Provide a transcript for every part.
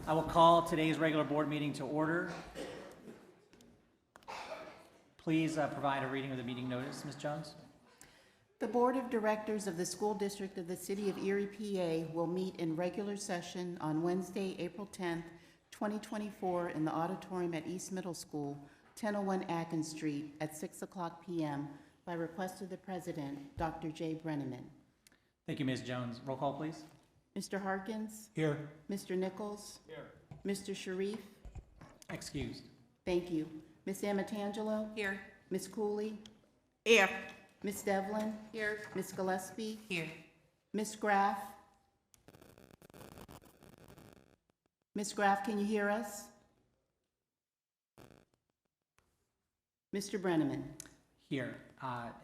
I will call today's regular board meeting to order. Please provide a reading of the meeting notice, Ms. Jones. The Board of Directors of the School District of the City of Erie, PA will meet in regular session on Wednesday, April 10th, 2024 in the auditorium at East Middle School, 1001 Atkins Street at 6 o'clock p.m. by request of the President, Dr. Jay Brenneman. Thank you, Ms. Jones. Roll call, please. Mr. Harkins? Here. Mr. Nichols? Here. Mr. Sharif? Excused. Thank you. Ms. Amatangelo? Here. Ms. Cooley? Here. Ms. Devlin? Here. Ms. Gillespie? Here. Ms. Graff? Ms. Graff, can you hear us? Mr. Brenneman? Here.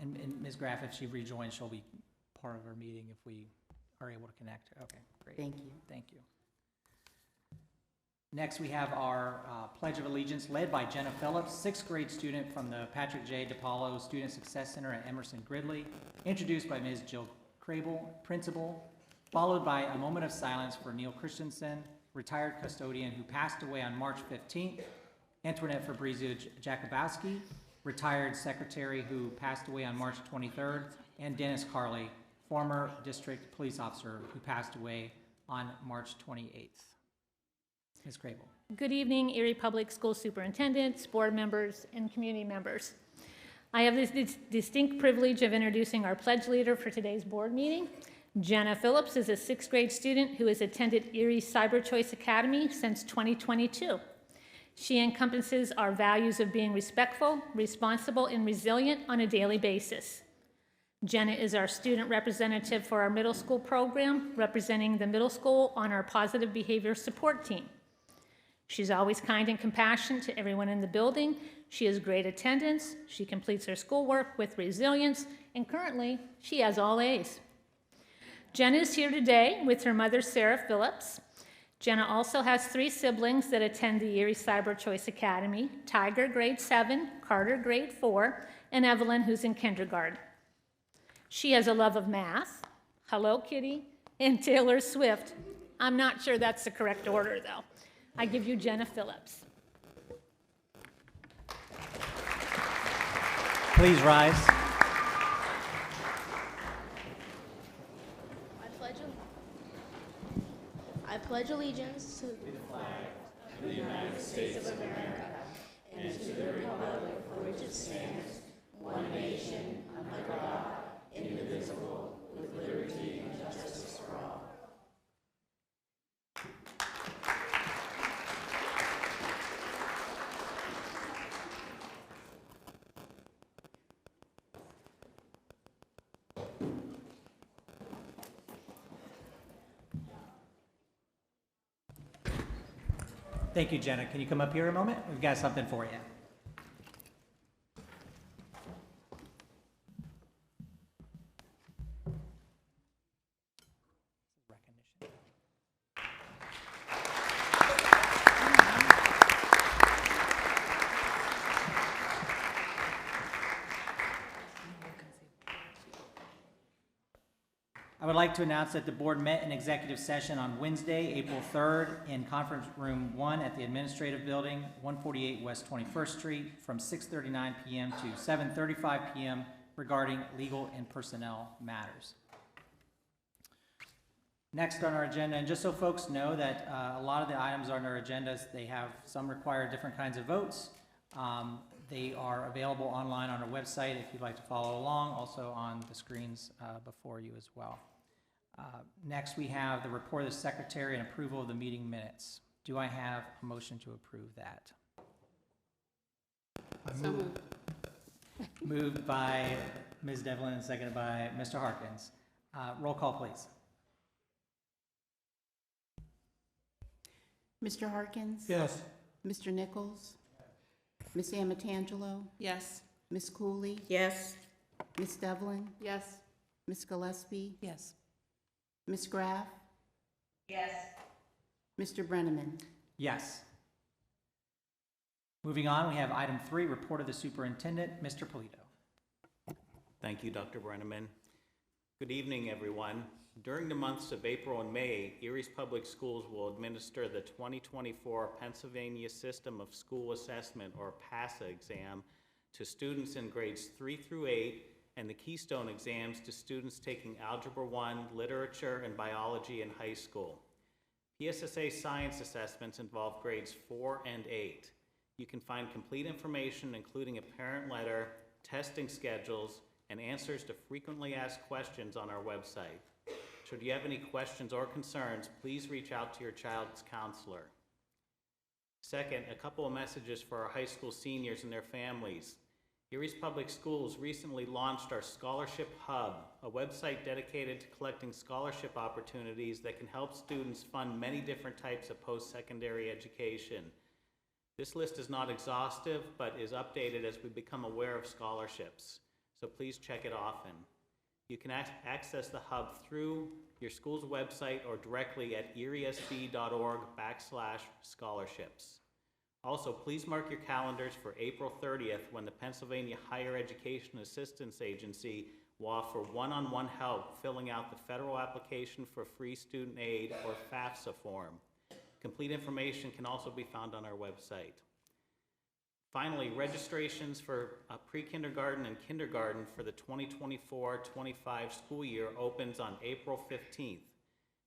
And Ms. Graff, if she rejoins, she'll be part of our meeting if we are able to connect. Okay, great. Thank you. Thank you. Next, we have our Pledge of Allegiance led by Jenna Phillips, sixth grade student from the Patrick J. DiPaolo Student Success Center at Emerson Gridley, introduced by Ms. Jill Crable, principal, followed by a moment of silence for Neil Christensen, retired custodian who passed away on March 15th, Antoinette Fabrizio Jakubowski, retired secretary who passed away on March 23rd, and Dennis Carley, former district police officer who passed away on March 28th. Ms. Crable. Good evening, Erie Public School Superintendents, board members, and community members. I have this distinct privilege of introducing our pledge leader for today's board meeting. Jenna Phillips is a sixth grade student who has attended Erie Cyber Choice Academy since 2022. She encompasses our values of being respectful, responsible, and resilient on a daily basis. Jenna is our student representative for our middle school program, representing the middle school on our positive behavior support team. She's always kind and compassionate to everyone in the building. She has great attendance. She completes her schoolwork with resilience, and currently, she has all A's. Jenna is here today with her mother, Sarah Phillips. Jenna also has three siblings that attend the Erie Cyber Choice Academy: Tiger, grade 7, Carter, grade 4, and Evelyn, who's in kindergarten. She has a love of math, Hello Kitty, and Taylor Swift. I'm not sure that's the correct order, though. I give you Jenna Phillips. Please rise. I pledge allegiance to Thank you, Jenna. Can you come up here a moment? We've got something for you. Recognition. I would like to announce that the board met in executive session on Wednesday, April 3rd in conference room 1 at the administrative building, 148 West 21st Street, from 6:39 p.m. to 7:35 p.m. regarding legal and personnel matters. Next on our agenda, and just so folks know that a lot of the items on our agendas, some require different kinds of votes. They are available online on our website if you'd like to follow along, also on the screens before you as well. Next, we have the report of the secretary and approval of the meeting minutes. Do I have a motion to approve that? Moved by Ms. Devlin and seconded by Mr. Harkins. Roll call, please. Mr. Harkins? Yes. Mr. Nichols? Ms. Amatangelo? Yes. Ms. Cooley? Yes. Ms. Devlin? Yes. Ms. Gillespie? Yes. Ms. Graff? Yes. Mr. Brenneman? Yes. Moving on, we have item 3, report of the superintendent, Mr. Polito. Thank you, Dr. Brenneman. Good evening, everyone. During the months of April and May, Erie's Public Schools will administer the 2024 Pennsylvania System of School Assessment, or PASA exam, to students in grades 3 through 8, and the Keystone exams to students taking Algebra 1, Literature, and Biology in high school. PSSA science assessments involve grades 4 and 8. You can find complete information, including a parent letter, testing schedules, and answers to frequently asked questions on our website. Should you have any questions or concerns, please reach out to your child's counselor. Second, a couple of messages for our high school seniors and their families. Erie's Public Schools recently launched our Scholarship Hub, a website dedicated to collecting scholarship opportunities that can help students fund many different types of post-secondary education. This list is not exhaustive, but is updated as we become aware of scholarships, so please check it often. You can access the hub through your school's website or directly at eriesd.org/scholarships. Also, please mark your calendars for April 30th when the Pennsylvania Higher Education Assistance Agency will offer one-on-one help filling out the federal application for free student aid, or FAFSA form. Complete information can also be found on our website. Finally, registrations for pre-kindergarten and kindergarten for the 2024-25 school year opens on April 15th.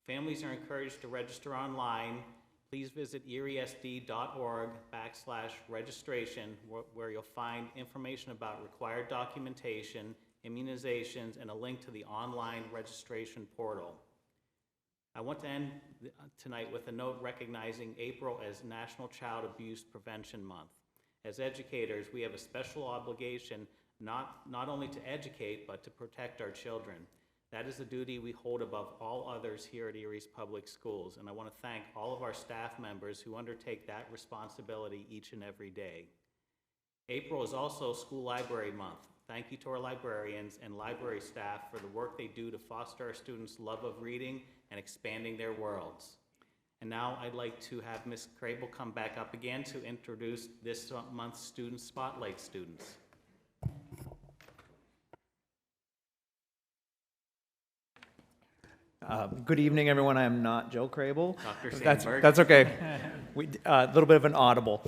Families are encouraged to register online. Please visit eriesd.org/registration, where you'll find information about required documentation, immunizations, and a link to the online registration portal. I want to end tonight with a note recognizing April as National Child Abuse Prevention Month. As educators, we have a special obligation not only to educate, but to protect our children. That is a duty we hold above all others here at Erie's Public Schools, and I want to thank all of our staff members who undertake that responsibility each and every day. April is also School Library Month. Thank you to our librarians and library staff for the work they do to foster our students' love of reading and expanding their worlds. And now I'd like to have Ms. Crable come back up again to introduce this month's Student Spotlight students. Good evening, everyone. I am not Joe Crable. Dr. That's Sandberg. that's okay. A little bit of an audible.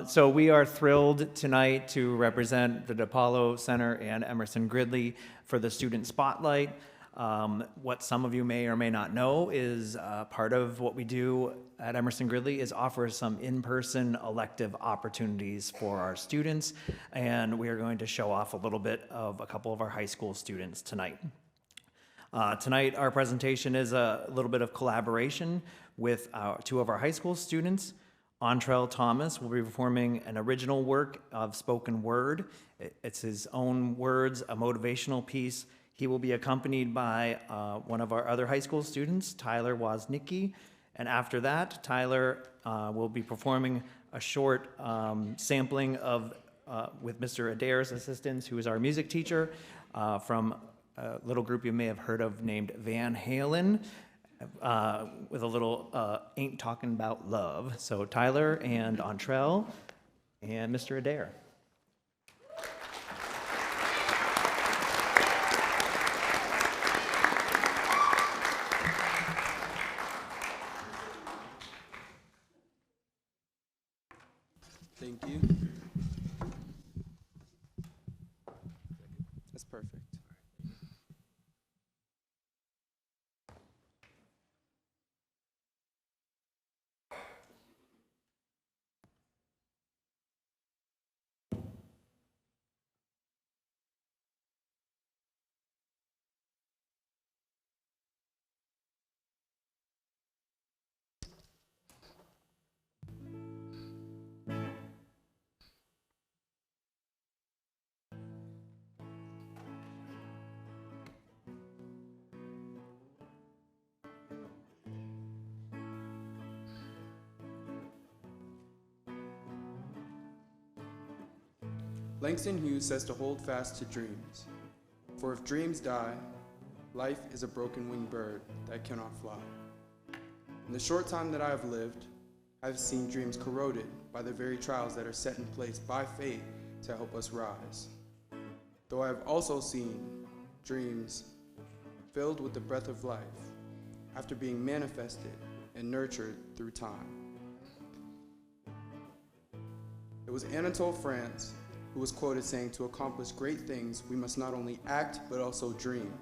So we are thrilled tonight to represent the DePaulo Center and Emerson Gridley for the Student Spotlight. What some of you may or may not know is part of what we do at Emerson Gridley is offer some in-person elective opportunities for our students, and we are going to show off a little bit of a couple of our high school students tonight. Tonight, our presentation is a little bit of collaboration with two of our high school students. Antrell Thomas will be performing an original work of spoken word. It's his own words, a motivational piece. He will be accompanied by one of our other high school students, Tyler Woznicki. And after that, Tyler will be performing a short sampling of, with Mr. Adair's assistance, who is our music teacher, from a little group you may have heard of named Van Halen, with a little Ain't Talking About Love. So Tyler and Antrell and Mr. Adair. Thank you. That's perfect. Langston Hughes says to hold fast to dreams. For if dreams die, life is a broken-winged bird that cannot fly. In the short time that I have lived, I have seen dreams corroded by the very trials that are set in place by fate to help us rise. Though I have also seen dreams filled with the breath of life, after being manifested and nurtured through time. It was Anatole France who was quoted saying, "To accomplish great things, we must not only act, but also dream.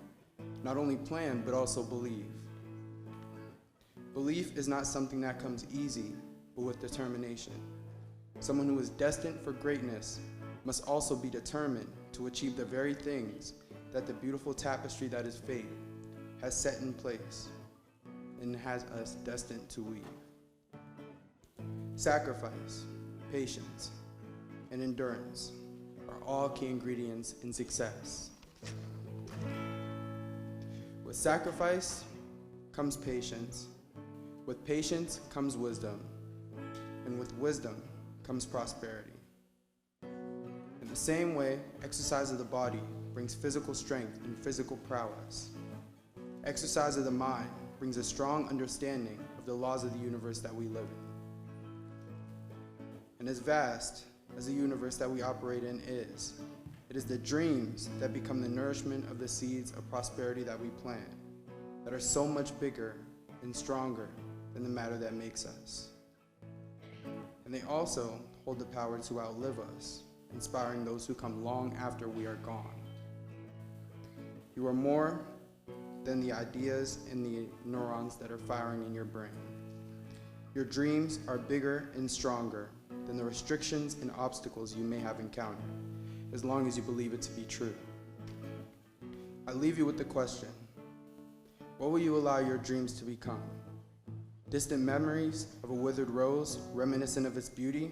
Not only plan, but also believe." Belief is not something that comes easy, but with determination. Someone who is destined for greatness must also be determined to achieve the very things that the beautiful tapestry that is fate has set in place and has us destined to weave. Sacrifice, patience, and endurance are all key ingredients in success. With sacrifice comes patience. With patience comes wisdom. And with wisdom comes prosperity. In the same way, exercise of the body brings physical strength and physical prowess. Exercise of the mind brings a strong understanding of the laws of the universe that we live in. And as vast as the universe that we operate in is, it is the dreams that become the nourishment of the seeds of prosperity that we plant, that are so much bigger and stronger than the matter that makes us. And they also hold the power to outlive us, inspiring those who come long after we are gone. You are more than the ideas and the neurons that are firing in your brain. Your dreams are bigger and stronger than the restrictions and obstacles you may have encountered, as long as you believe it to be true. I leave you with the question: what will you allow your dreams to become? Distant memories of a withered rose reminiscent of its beauty,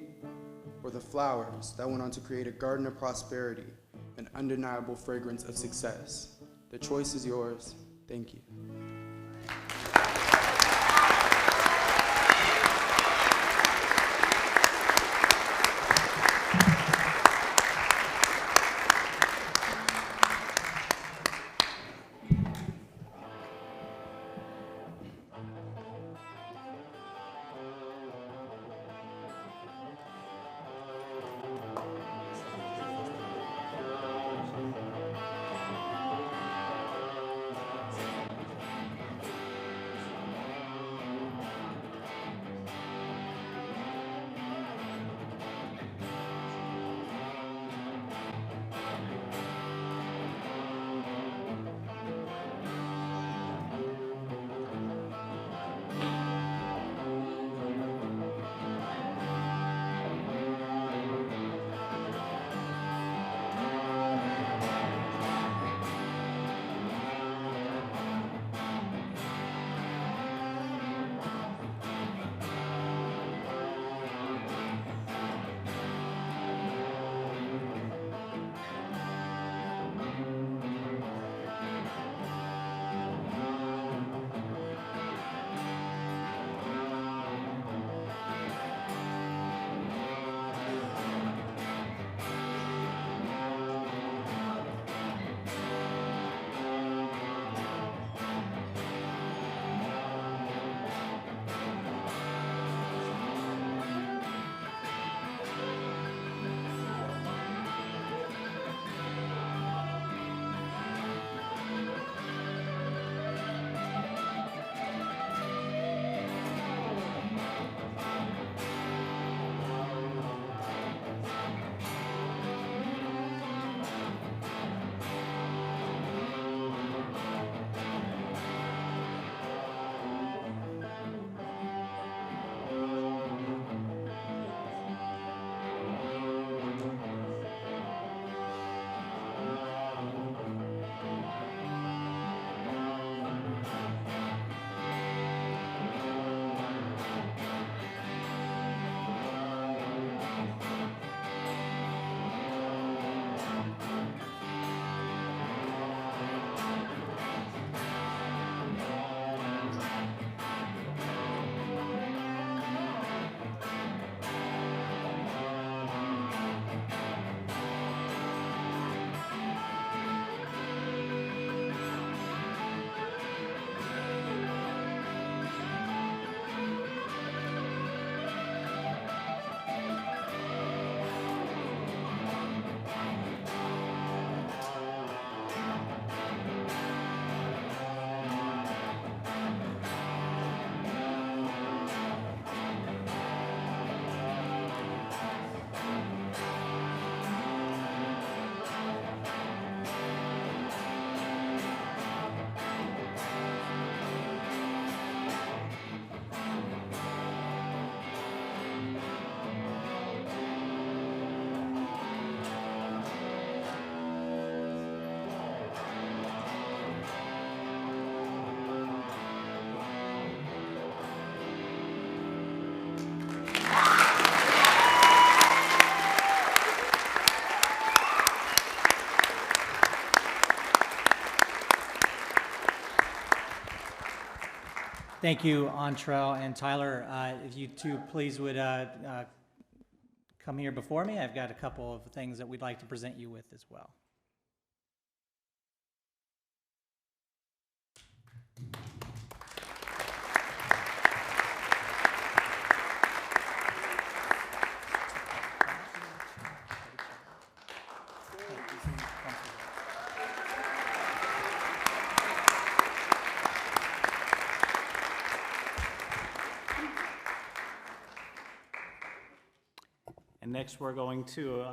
or the flowers that went on to create a garden of prosperity, an undeniable fragrance of success? The choice is yours. Thank you. Thank you, Antrell and Tyler. If you two please would come here before me, I've got a couple of things that we'd like to present you with as well. And next, we're going to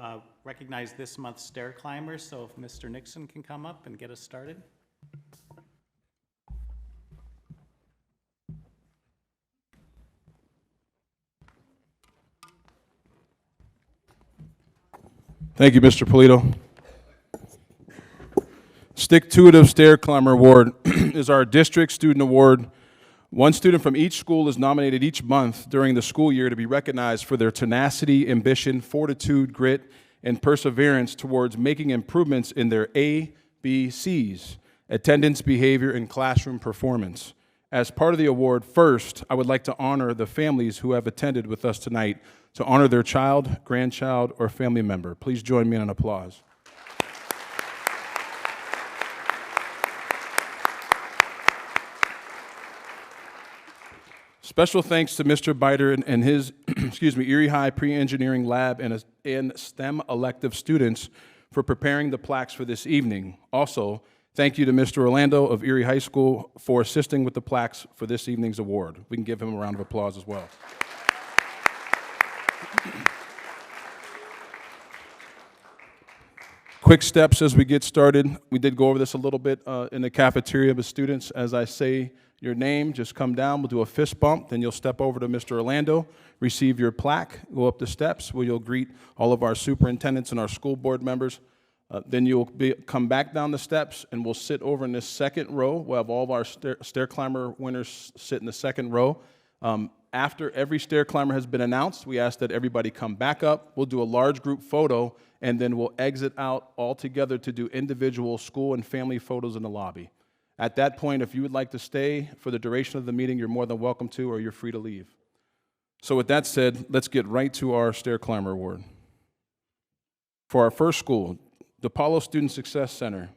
recognize this month's stair climbers, so if Mr. Nixon can come up and get us started. Thank you, Mr. Polito. Stick-to-itive Stair Climber Award is our district student award. One student from each school is nominated each month during the school year to be recognized for their tenacity, ambition, fortitude, grit, and perseverance towards making improvements in their ABCs, attendance, behavior, and classroom performance. As part of the award, first, I would like to honor the families who have attended with us tonight to honor their child, grandchild, or family member. Please join me in an applause. Special thanks to Mr. Biter and his, Erie High Pre-Engineering Lab and STEM elective students for preparing the plaques for this evening. Also, thank you to Mr. Orlando of Erie High School for assisting with the plaques for this evening's award. We can give him a round of applause as well. Quick steps as we get started. We did go over this a little bit in the cafeteria, but students, as I say your name, just come down, we'll do a fist bump, then you'll step over to Mr. Orlando, receive your plaque, go up the steps where you'll greet all of our superintendents and our school board members. Then you'll come back down the steps, and we'll sit over in this second row. We'll have all of our stair climber winners sit in the second row. After every stair climber has been announced, we ask that everybody come back up. We'll do a large group photo, and then we'll exit out all together to do individual school and family photos in the lobby. At that point, if you would like to stay for the duration of the meeting, you're more than welcome to, or you're free to leave. So with that said, let's get right to our Stair Climber Award. For our first school, DePaulo Student Success Center.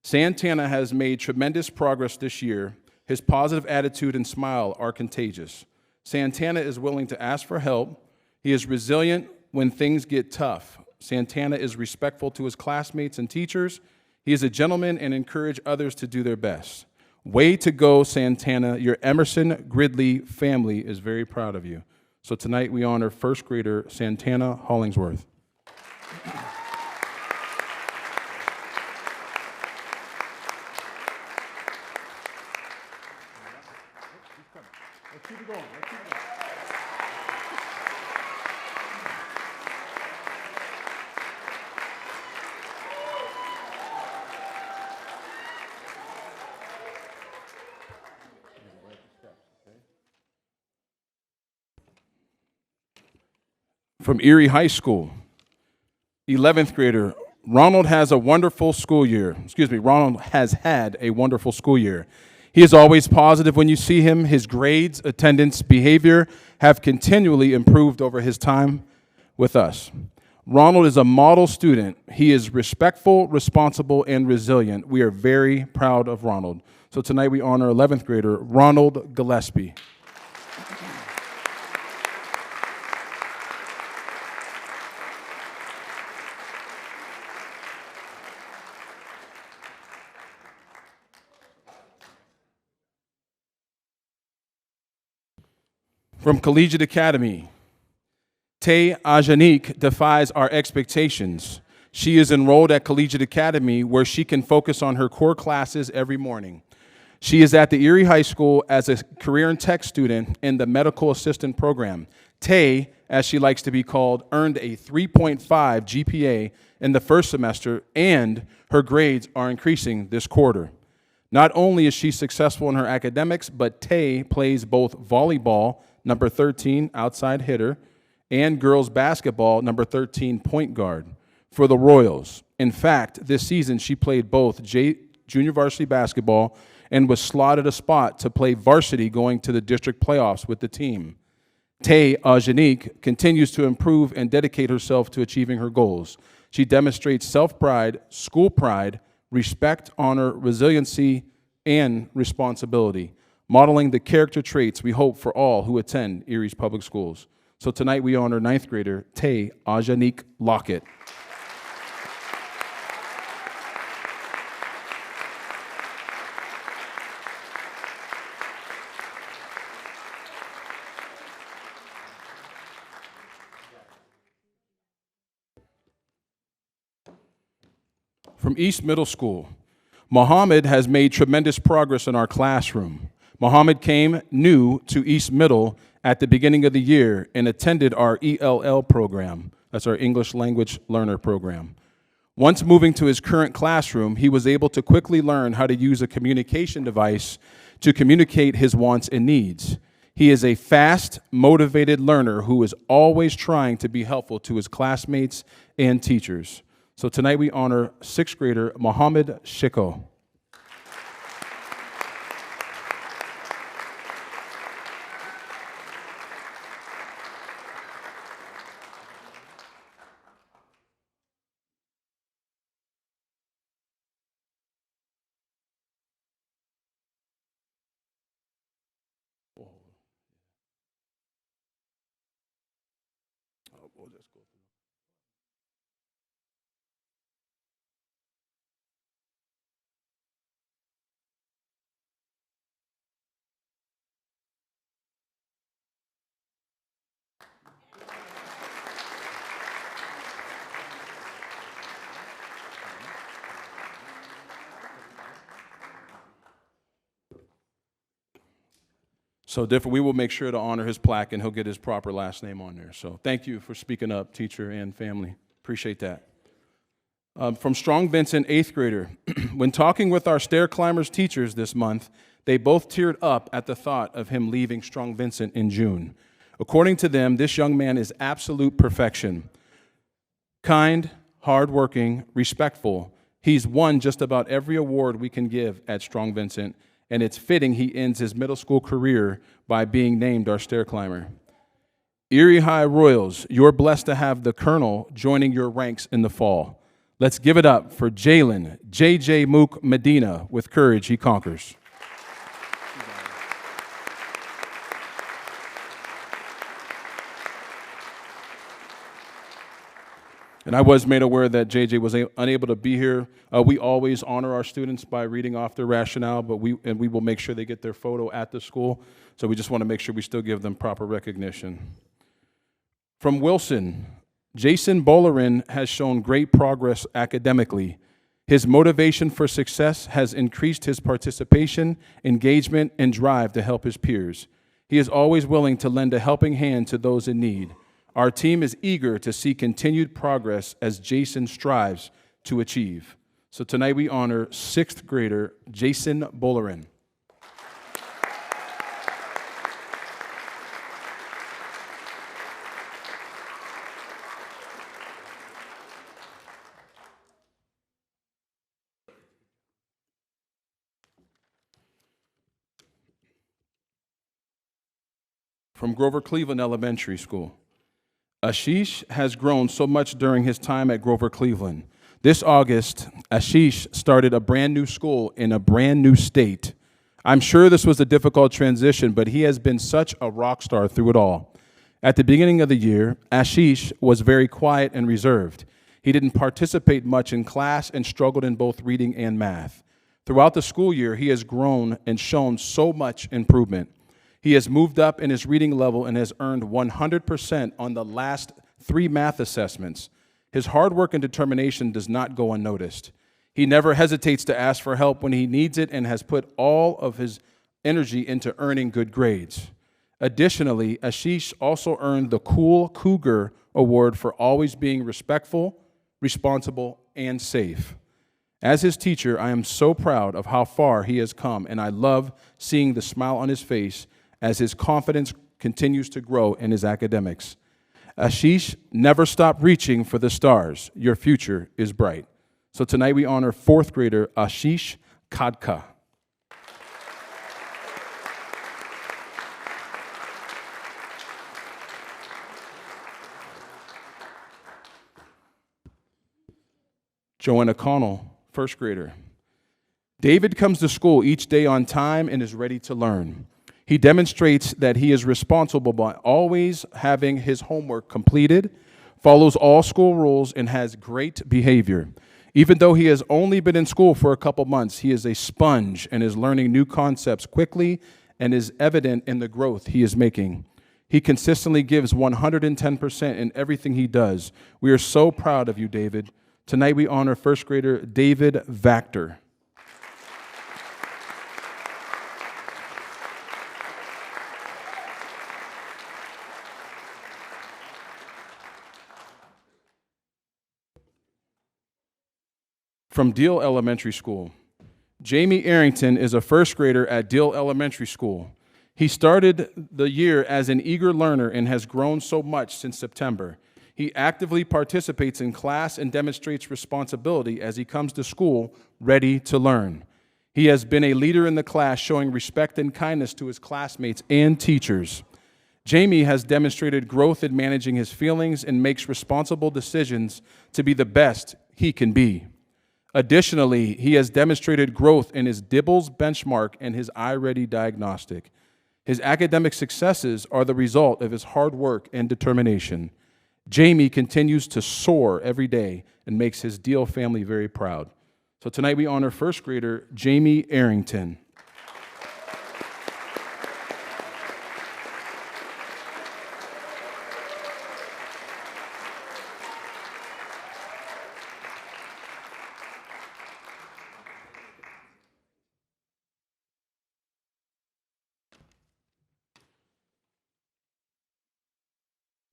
Santana has made tremendous progress this year. His positive attitude and smile are contagious. Santana is willing to ask for help. He is resilient when things get tough. Santana is respectful to his classmates and teachers. He is a gentleman and encourages others to do their best. Way to go, Santana. Your Emerson Gridley family is very proud of you. So tonight we honor first grader Santana Hollingsworth. From Erie High School, 11th grader, Ronald has a wonderful school year. Ronald has had a wonderful school year. He is always positive when you see him. His grades, attendance, behavior have continually improved over his time with us. Ronald is a model student. He is respectful, responsible, and resilient. We are very proud of Ronald. So tonight we honor 11th grader Ronald Gillespie. From Collegiate Academy, Tay Ajanik defies our expectations. She is enrolled at Collegiate Academy where she can focus on her core classes every morning. She is at the Erie High School as a career and tech student in the medical assistant program. Tay, as she likes to be called, earned a 3.5 GPA in the first semester, and her grades are increasing this quarter. Not only is she successful in her academics, but Tay plays both volleyball, number 13, outside hitter, and girls basketball, number 13, point guard, for the Royals. In fact, this season she played both junior varsity basketball and was slotted a spot to play varsity going to the district playoffs with the team. Tay Ajanique continues to improve and dedicate herself to achieving her goals. She demonstrates self-pride, school pride, respect, honor, resiliency, and responsibility, modeling the character traits we hope for all who attend Erie's Public Schools. So tonight we honor 9th grader Tay Ajanique Lockett. From East Middle School, Mohammed has made tremendous progress in our classroom. Mohammed came new to East Middle at the beginning of the year and attended our ELL program. That's our English Language Learner program. Once moving to his current classroom, he was able to quickly learn how to use a communication device to communicate his wants and needs. He is a fast, motivated learner who is always trying to be helpful to his classmates and teachers. So tonight we honor 6th grader Mohammed Shiko. So different, we will make sure to honor his plaque and he'll get his proper last name on there. So thank you for speaking up, teacher and family. Appreciate that. From Strong Vincent, 8th grader. When talking with our Stair Climbers teachers this month, they both teared up at the thought of him leaving Strong Vincent in June. According to them, this young man is absolute perfection. Kind, hardworking, respectful. He's won just about every award we can give at Strong Vincent, and it's fitting he ends his middle school career by being named our stair climber. Erie High Royals, you're blessed to have the Colonel joining your ranks in the fall. Let's give it up for Jalen J.J. Mook Medina. With courage, he conquers. And I was made aware that JJ was unable to be here. We always honor our students by reading off their rationale, but we will make sure they get their photo at the school. So we just want to make sure we still give them proper recognition. From Wilson, Jason Bolarin has shown great progress academically. His motivation for success has increased his participation, engagement, and drive to help his peers. He is always willing to lend a helping hand to those in need. Our team is eager to see continued progress as Jason strives to achieve. So tonight we honor 6th grader Jason Bolarin. From Grover Cleveland Elementary School. Ashish has grown so much during his time at Grover Cleveland. This August, Ashish started a brand new school in a brand new state. I'm sure this was a difficult transition, but he has been such a rock star through it all. At the beginning of the year, Ashish was very quiet and reserved. He didn't participate much in class and struggled in both reading and math. Throughout the school year, he has grown and shown so much improvement. He has moved up in his reading level and has earned 100% on the last 3 math assessments. His hard work and determination does not go unnoticed. He never hesitates to ask for help when he needs it and has put all of his energy into earning good grades. Additionally, Ashish also earned the Cool Cougar Award for always being respectful, responsible, and safe. As his teacher, I am so proud of how far he has come, and I love seeing the smile on his face as his confidence continues to grow in his academics. Ashish, never stop reaching for the stars. Your future is bright. So tonight we honor 4th grader Ashish Kadka. Joanna Connell, first grader. David comes to school each day on time and is ready to learn. He demonstrates that he is responsible by always having his homework completed, follows all school rules, and has great behavior. Even though he has only been in school for a couple months, he is a sponge and is learning new concepts quickly and is evident in the growth he is making. He consistently gives 110% in everything he does. We are so proud of you, David. Tonight we honor first grader David Vactor. From Deal Elementary School. Jamie Arrington is a first grader at Deal Elementary School. He started the year as an eager learner and has grown so much since September. He actively participates in class and demonstrates responsibility as he comes to school ready to learn. He has been a leader in the class, showing respect and kindness to his classmates and teachers. Jamie has demonstrated growth in managing his feelings and makes responsible decisions to be the best he can be. Additionally, he has demonstrated growth in his DIBELS benchmark and his iReady diagnostic. His academic successes are the result of his hard work and determination. Jamie continues to soar every day and makes his Deal family very proud. So tonight we honor first grader Jamie Arrington.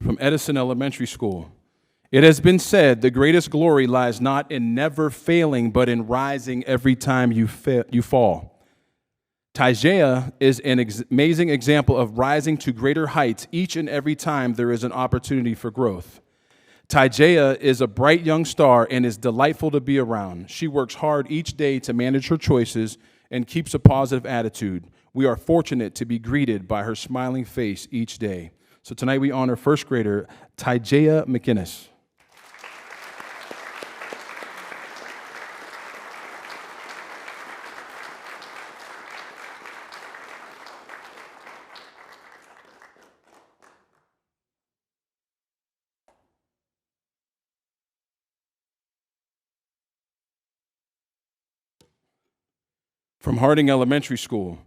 From Edison Elementary School. It has been said the greatest glory lies not in never failing, but in rising every time you fall. Taijea is an amazing example of rising to greater heights each and every time there is an opportunity for growth. Taijea is a bright young star and is delightful to be around. She works hard each day to manage her choices and keeps a positive attitude. We are fortunate to be greeted by her smiling face each day. So tonight we honor first grader Taijea McInnes. From Harding Elementary School.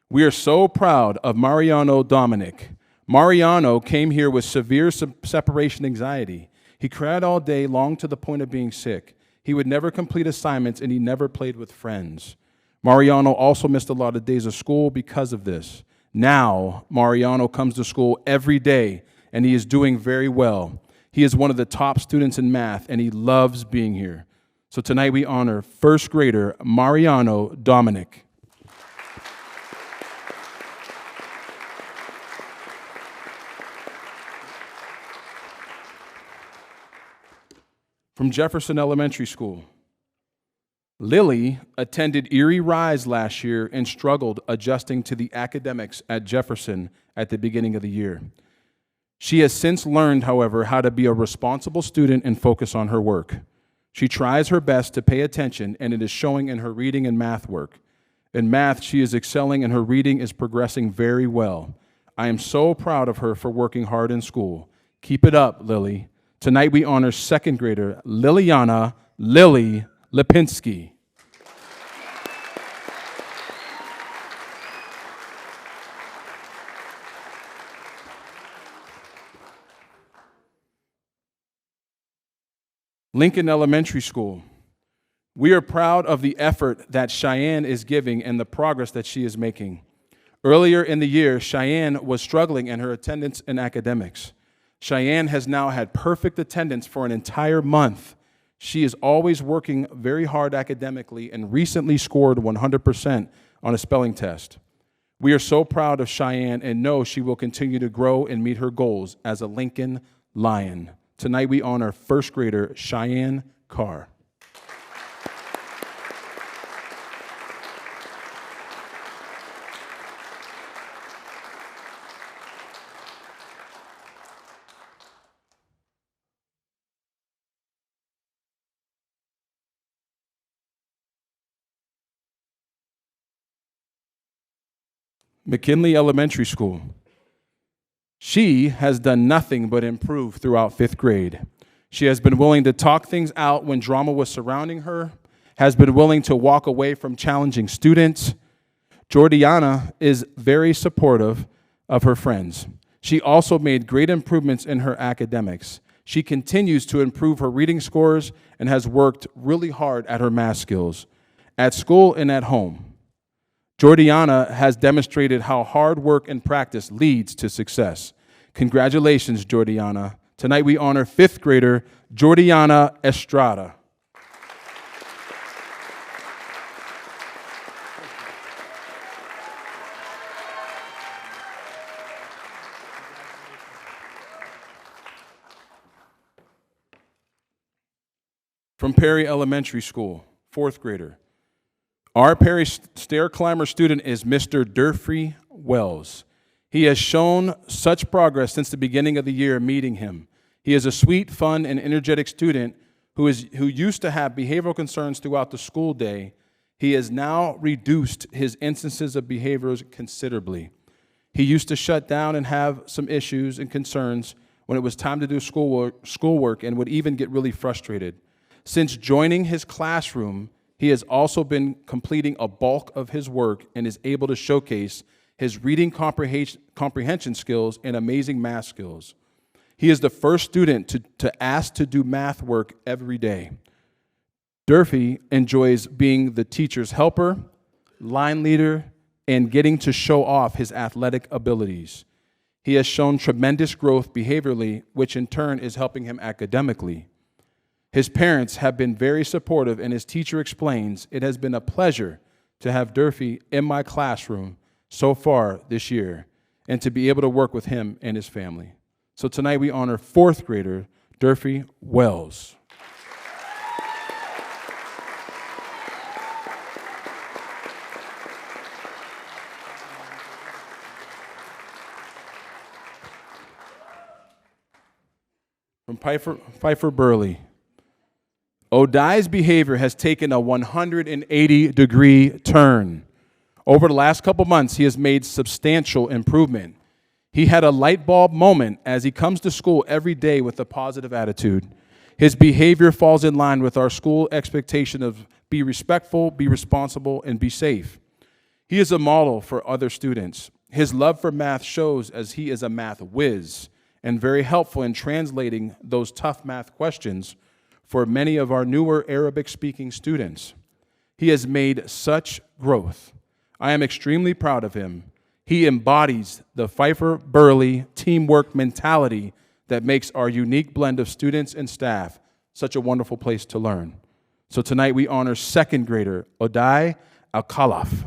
We are so proud of Mariano Dominic. Mariano came here with severe separation anxiety. He cried all day long to the point of being sick. He would never complete assignments, and he never played with friends. Mariano also missed a lot of days of school because of this. Now, Mariano comes to school every day, and he is doing very well. He is one of the top students in math, and he loves being here. So tonight we honor first grader Mariano Dominic. From Jefferson Elementary School. Lily attended Erie Rise last year and struggled adjusting to the academics at Jefferson at the beginning of the year. She has since learned, however, how to be a responsible student and focus on her work. She tries her best to pay attention, and it is showing in her reading and math work. In math, she is excelling, and her reading is progressing very well. I am so proud of her for working hard in school. Keep it up, Lily. Tonight we honor second grader Liliana Lily Lipinski. Lincoln Elementary School. We are proud of the effort that Cheyenne is giving and the progress that she is making. Earlier in the year, Cheyenne was struggling in her attendance in academics. Cheyenne has now had perfect attendance for an entire month. She is always working very hard academically and recently scored 100% on a spelling test. We are so proud of Cheyenne and know she will continue to grow and meet her goals as a Lincoln Lion. Tonight we honor first grader Cheyenne Carr. McKinley Elementary School. She has done nothing but improve throughout 5th grade. She has been willing to talk things out when drama was surrounding her, has been willing to walk away from challenging students. Jordiana is very supportive of her friends. She also made great improvements in her academics. She continues to improve her reading scores and has worked really hard at her math skills, at school and at home. Jordiana has demonstrated how hard work and practice leads to success. Congratulations, Jordiana. Tonight we honor 5th grader Jordiana Estrada. From Perry Elementary School, 4th grader. Our Perry stair climber student is Mr. Durfee Wells. He has shown such progress since the beginning of the year meeting him. He is a sweet, fun, and energetic student who used to have behavioral concerns throughout the school day. He has now reduced his instances of behaviors considerably. He used to shut down and have some issues and concerns when it was time to do schoolwork and would even get really frustrated. Since joining his classroom, he has also been completing a bulk of his work and is able to showcase his reading comprehension skills and amazing math skills. He is the first student to ask to do math work every day. Durfee enjoys being the teacher's helper, line leader, and getting to show off his athletic abilities. He has shown tremendous growth behaviorally, which in turn is helping him academically. His parents have been very supportive, and his teacher explains, "It has been a pleasure to have Durfee in my classroom so far this year and to be able to work with him and his family." So tonight we honor 4th grader Durfee Wells. From Pfeiffer Burley. Odai's behavior has taken a 180-degree turn. Over the last couple months, he has made substantial improvement. He had a light bulb moment as he comes to school every day with a positive attitude. His behavior falls in line with our school expectation of be respectful, be responsible, and be safe. He is a model for other students. His love for math shows as he is a math whiz and very helpful in translating those tough math questions for many of our newer Arabic-speaking students. He has made such growth. I am extremely proud of him. He embodies the Pfeiffer Burley teamwork mentality that makes our unique blend of students and staff such a wonderful place to learn. So tonight we honor 2nd grader Odai Al-Khalaf.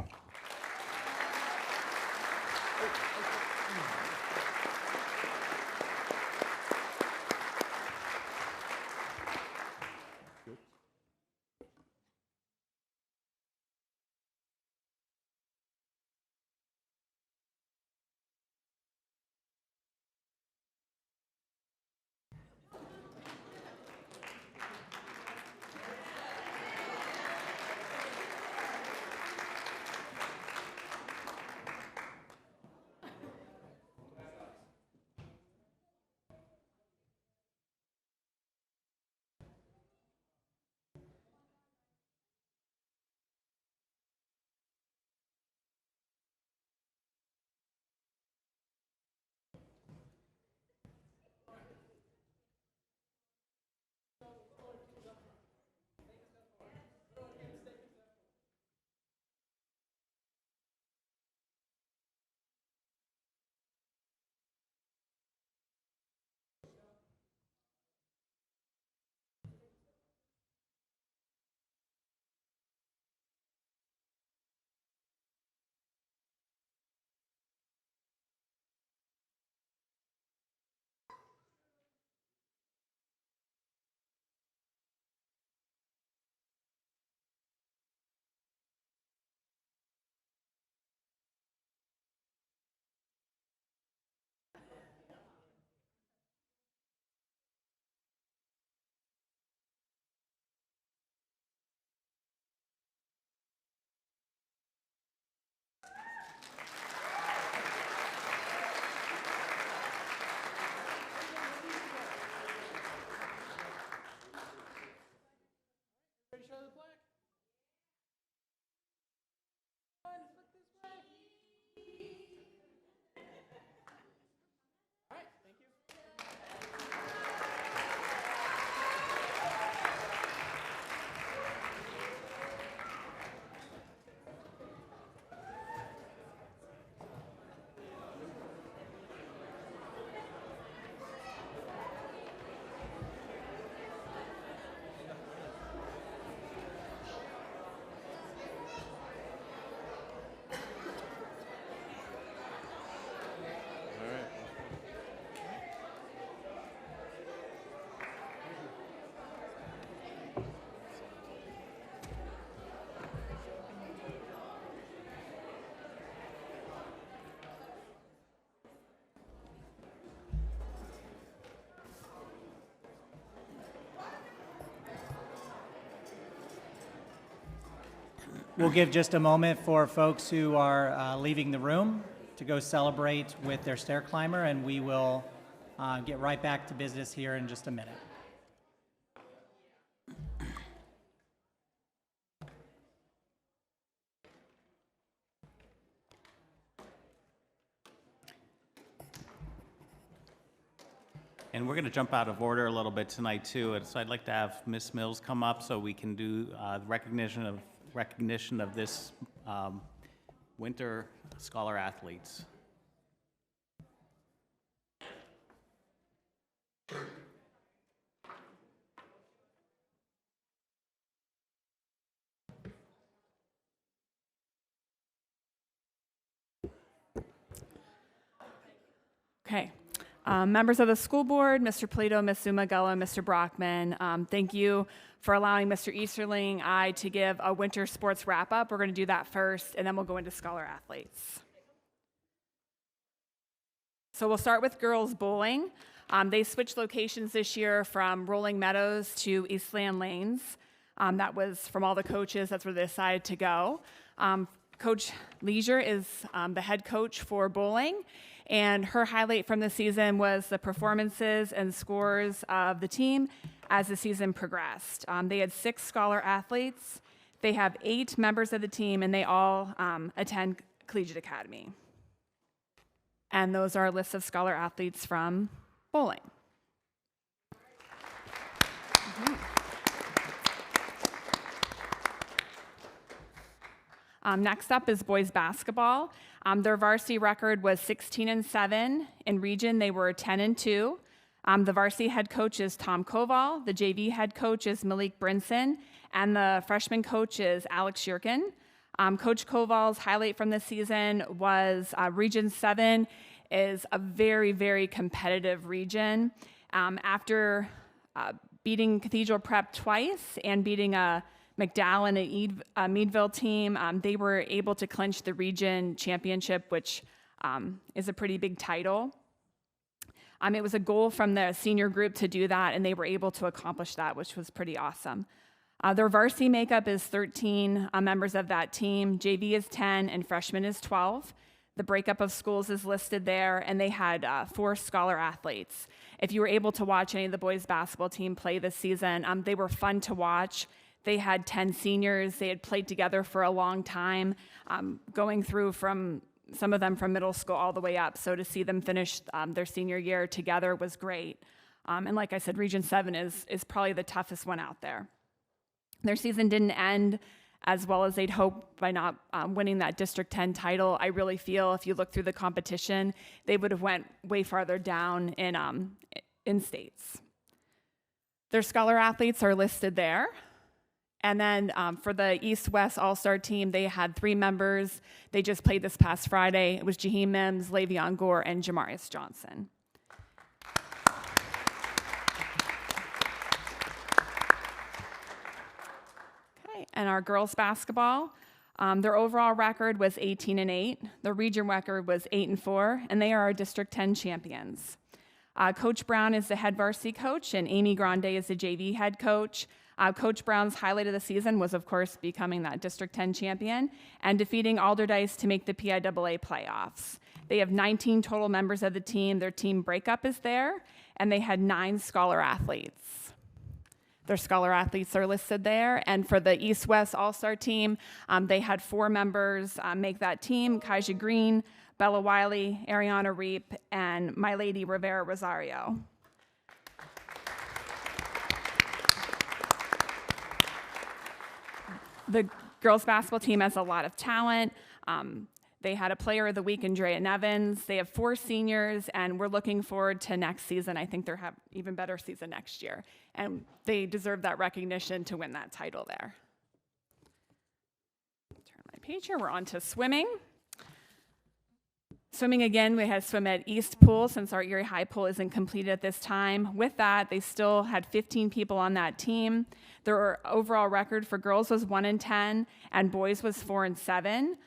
We'll give just a moment for folks who are leaving the room to go celebrate with their stair climber, and we will get right back to business here in just a minute. And we're going to jump out of order a little bit tonight, too. And so I'd like to have Ms. Mills come up so we can do recognition of this winter scholar athletes. Okay. Members of the school board, Mr. Polito, Ms. Zumagella, Mr. Brockman, thank you for allowing Mr. Easterling, I to give a winter sports wrap-up. We're going to do that first, and then we'll go into scholar athletes. So we'll start with girls bowling. They switched locations this year from Rolling Meadows to Eastland Lanes. That was from all the coaches. That's where they decided to go. Coach Leisure is the head coach for bowling. And her highlight from the season was the performances and scores of the team as the season progressed. They had 6 scholar athletes. They have 8 members of the team, and they all attend Collegiate Academy. And those are a list of scholar athletes from bowling. Next up is boys basketball. Their varsity record was 16-7. In region, they were 10-2. The varsity head coach is Tom Koval. The JV head coach is Malik Brinson. And the freshman coach is Alex Yurkin. Coach Koval's highlight from this season was Region 7 is a very, very competitive region. After beating Cathedral Prep twice and beating a McDowell and a Meadville team, they were able to clinch the region championship, which is a pretty big title. It was a goal from the senior group to do that, and they were able to accomplish that, which was pretty awesome. Their varsity makeup is 13 members of that team. JV is 10, and freshman is 12. The breakup of schools is listed there, and they had 4 scholar athletes. If you were able to watch any of the boys basketball team play this season, they were fun to watch. They had 10 seniors. They had played together for a long time, going through from some of them from middle school all the way up. So to see them finish their senior year together was great. And like I said, Region 7 is probably the toughest one out there. Their season didn't end as well as they'd hoped by not winning that District 10 title. I really feel if you look through the competition, they would have went way farther down in states. Their scholar athletes are listed there. And then for the East-West All-Star team, they had 3 members. They just played this past Friday. It was Jaheim Mims, Le'Veon Gore, and Jamarius Johnson. Okay, and our girls basketball, their overall record was 18-8. Their region record was 8-4, and they are our District 10 champions. Coach Brown is the head varsity coach, and Amy Grande is the JV head coach. Coach Brown's highlight of the season was, of course, becoming that District 10 champion and defeating Alderdice to make the PIAA playoffs. They have 19 total members of the team. Their team breakup is there, and they had 9 scholar athletes. Their scholar athletes are listed there. And for the East-West All-Star team, they had 4 members make that team: Kaija Green, Bella Wiley, Ariana Reap, and My Lady Rivera Rosario. The girls basketball team has a lot of talent. They had a player of the week in Drea Nevins. They have 4 seniors, and we're looking forward to next season. I think they'll have even better season next year, and they deserve that recognition to win that title there. Turn my page here. We're on to swimming. Swimming again, we had swim at East Pool since our Erie High Pool isn't completed at this time. With that, they still had 15 people on that team. Their overall record for girls was 1-10, and boys was 4-7.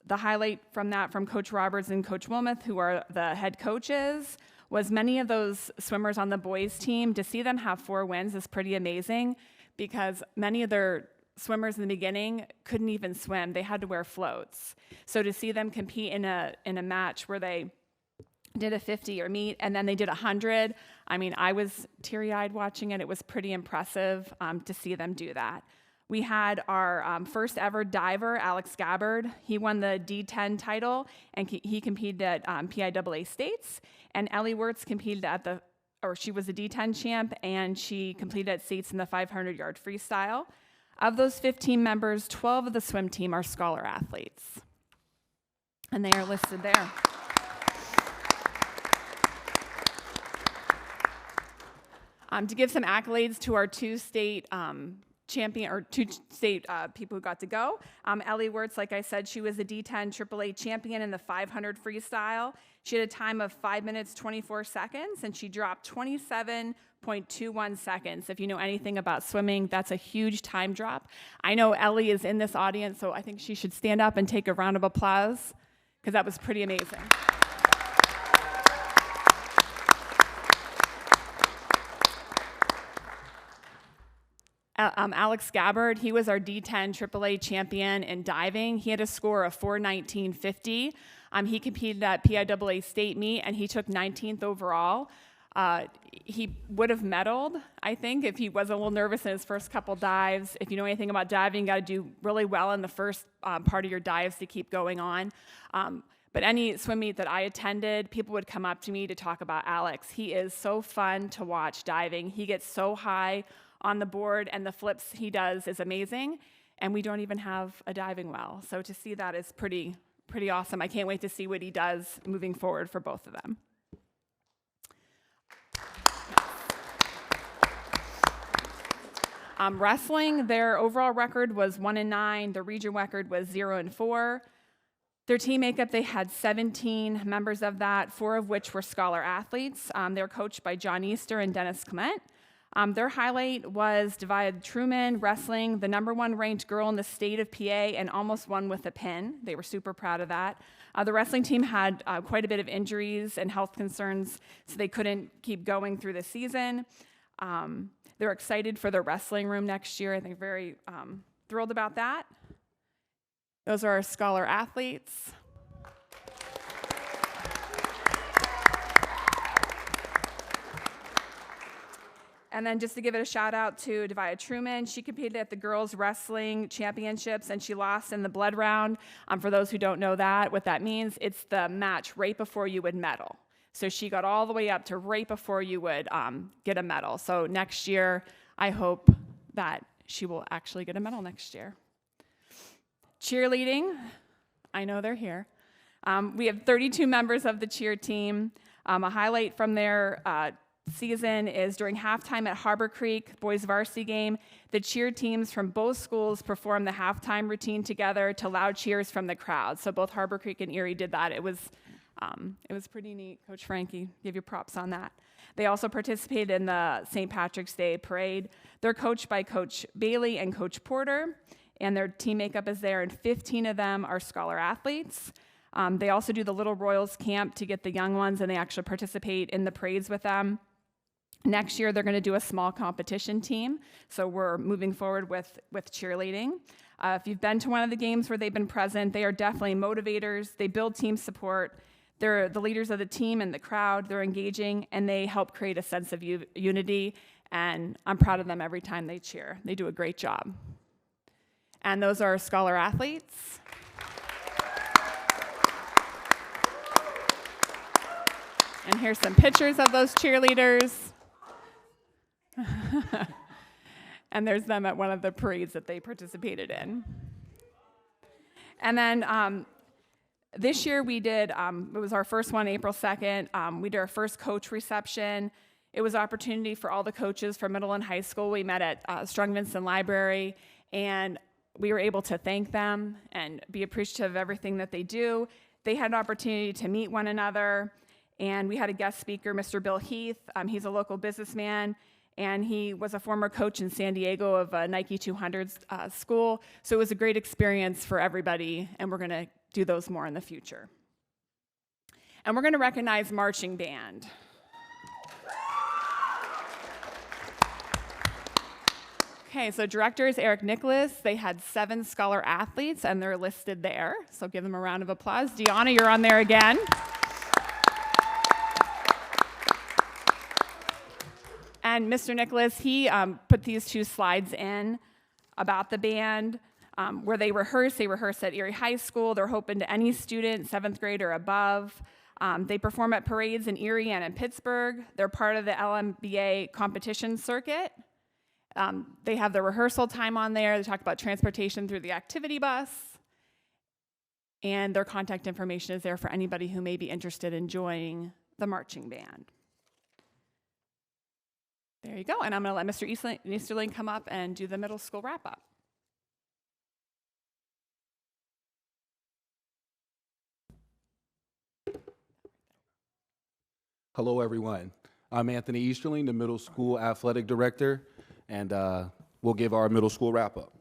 The highlight from that from Coach Roberts and Coach Wilmoth, who are the head coaches, was many of those swimmers on the boys team. To see them have 4 wins is pretty amazing because many of their swimmers in the beginning couldn't even swim. They had to wear floats. So to see them compete in a match where they did a 50 or meet, and then they did 100, I mean, I was teary-eyed watching it. It was pretty impressive to see them do that. We had our first ever diver, Alex Gabbard. He won the D10 title, and he competed at PIAA States. And Ellie Wirtz competed she was a D10 champ, and she completed at States in the 500-yard freestyle. Of those 15 members, 12 of the swim team are scholar athletes. And they are listed there. To give some accolades to our two state people who got to go. Ellie Wirtz, like I said, she was a D10 AAA champion in the 500 freestyle. She had a time of 5 minutes, 24 seconds, and she dropped 27.21 seconds. If you know anything about swimming, that's a huge time drop. I know Ellie is in this audience, so I think she should stand up and take a round of applause, because that was pretty amazing. Alex Gabbard, he was our D10 AAA champion in diving. He had a score of 419.50. He competed at PIAA State meet, and he took 19th overall. He would have medaled, I think, if he was a little nervous in his first couple dives. If you know anything about diving, you got to do really well in the first part of your dives to keep going on. But any swim meet that I attended, people would come up to me to talk about Alex. He is so fun to watch diving. He gets so high on the board, and the flips he does is amazing, and we don't even have a diving well. So to see that is pretty awesome. I can't wait to see what he does moving forward for both of them. Wrestling, their overall record was 1-9. The region record was 0-4. Their team makeup, they had 17 members of that, 4 of which were scholar athletes. They were coached by John Easter and Dennis Clement. Their highlight was Divya Truman wrestling, the #1 ranked girl in the state of PA, and almost won with a pin. They were super proud of that. The wrestling team had quite a bit of injuries and health concerns, so they couldn't keep going through the season. They're excited for their wrestling room next year. I think very thrilled about that. Those are our scholar athletes. And then just to give it a shout out to Divya Truman, she competed at the girls wrestling championships, and she lost in the blood round. For those who don't know that, what that means, it's the match right before you would medal. So she got all the way up to right before you would get a medal. So next year, I hope that she will actually get a medal next year. Cheerleading, I know they're here. We have 32 members of the cheer team. A highlight from their season is during halftime at Harbor Creek boys varsity game. The cheer teams from both schools performed the halftime routine together to loud cheers from the crowd. So both Harbor Creek and Erie did that. It was pretty neat. Coach Frankie, give you props on that. They also participated in the St. Patrick's Day parade. They're coached by Coach Bailey and Coach Porter, and their team makeup is there, and 15 of them are scholar athletes. They also do the Little Royals camp to get the young ones, and they actually participate in the parades with them. Next year, they're going to do a small competition team, so we're moving forward with cheerleading. If you've been to one of the games where they've been present, they are definitely motivators. They build team support. They're the leaders of the team and the crowd. They're engaging, and they help create a sense of unity, and I'm proud of them every time they cheer. They do a great job. And those are scholar athletes. And here's some pictures of those cheerleaders. And there's them at one of the parades that they participated in. And then this year we did, it was our first one, April 2nd. We did our first coach reception. It was an opportunity for all the coaches from middle and high school. We met at Strong Vincent Library, and we were able to thank them and be appreciative of everything that they do. They had an opportunity to meet one another, and we had a guest speaker, Mr. Bill Heath. He's a local businessman, and he was a former coach in San Diego of a Nike 200 school. So it was a great experience for everybody, and we're going to do those more in the future. And we're going to recognize marching band. Okay, so director is Eric Nicholas. They had 7 scholar athletes, and they're listed there. So give them a round of applause. Deanna, you're on there again. And Mr. Nicholas, he put these 2 slides in about the band, where they rehearse. They rehearse at Erie High School. They're open to any student, 7th grade or above. They perform at parades in Erie and in Pittsburgh. They're part of the LMBA competition circuit. They have the rehearsal time on there. They talk about transportation through the activity bus. And their contact information is there for anybody who may be interested in joining the marching band. There you go. And I'm going to let Mr. Easterling come up and do the middle school wrap-up. Hello, everyone. I'm Anthony Easterling, the middle school athletic director, and we'll give our middle school wrap-up.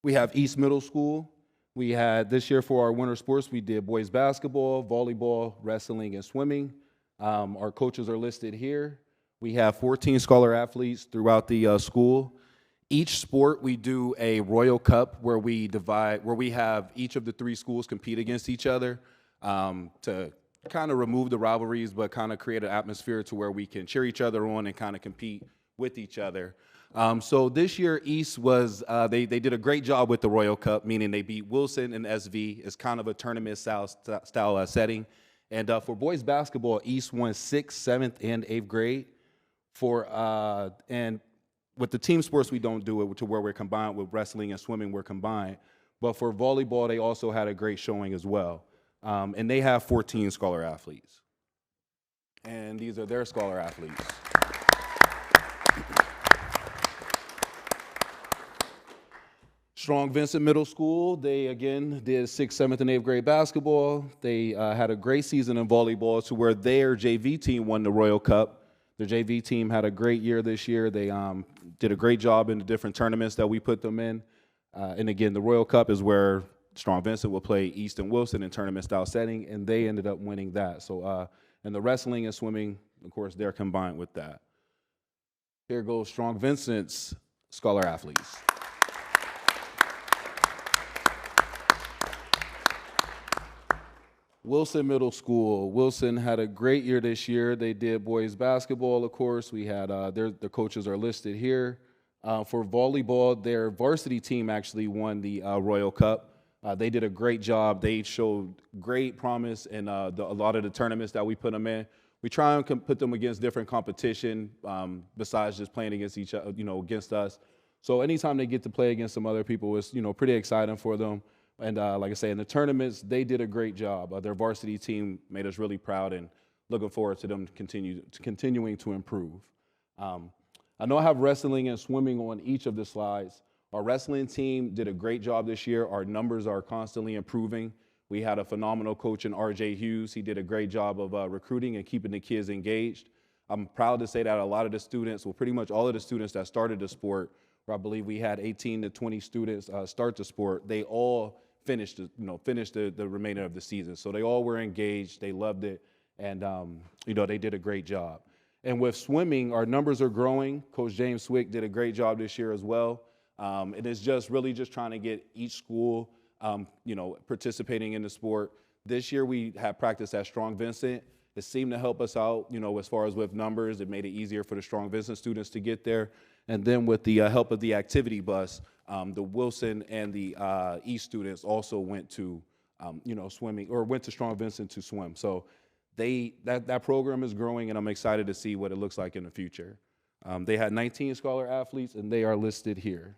We have East Middle School. We had this year for our winter sports, we did boys basketball, volleyball, wrestling, and swimming. Our coaches are listed here. We have 14 scholar athletes throughout the school. Each sport, we do a Royal Cup where we have each of the 3 schools compete against each other to kind of remove the rivalries, but kind of create an atmosphere to where we can cheer each other on and kind of compete with each other. So this year, East was, they did a great job with the Royal Cup, meaning they beat Wilson and SV. It's kind of a tournament style setting. And for boys basketball, East won 6th, 7th, and 8th grade. And with the team sports, we don't do it to where we're combined. With wrestling and swimming, we're combined. But for volleyball, they also had a great showing as well. And they have 14 scholar athletes. And these are their scholar athletes. Strong Vincent Middle School, they again did 6th, 7th, and 8th grade basketball. They had a great season in volleyball to where their JV team won the Royal Cup. The JV team had a great year this year. They did a great job in the different tournaments that we put them in. And again, the Royal Cup is where Strong Vincent will play East and Wilson in tournament-style setting, and they ended up winning that. So, and the wrestling and swimming, of course, they're combined with that. Here goes Strong Vincent's scholar athletes. Wilson Middle School. Wilson had a great year this year. They did boys basketball, of course. We had their coaches are listed here. For volleyball, their varsity team actually won the Royal Cup. They did a great job. They showed great promise in a lot of the tournaments that we put them in. We try and put them against different competition besides just playing against each other, against us. So anytime they get to play against some other people, it's pretty exciting for them. And like I say, in the tournaments, they did a great job. Their varsity team made us really proud, and looking forward to them continuing to improve. I know I have wrestling and swimming on each of the slides. Our wrestling team did a great job this year. Our numbers are constantly improving. We had a phenomenal coach in R.J. Hughes. He did a great job of recruiting and keeping the kids engaged. I'm proud to say that a lot of the students, well, pretty much all of the students that started the sport, where I believe we had 18 to 20 students start the sport, they all finished the remainder of the season. So they all were engaged. They loved it. And, they did a great job. And with swimming, our numbers are growing. Coach James Swick did a great job this year as well. It is just really just trying to get each school, participating in the sport. This year we had practice at Strong Vincent. It seemed to help us out, as far as with numbers. It made it easier for the Strong Vincent students to get there. And then with the help of the activity bus, the Wilson and the East students also went to, swimming, or went to Strong Vincent to swim. So that program is growing, and I'm excited to see what it looks like in the future. They had 19 scholar athletes, and they are listed here.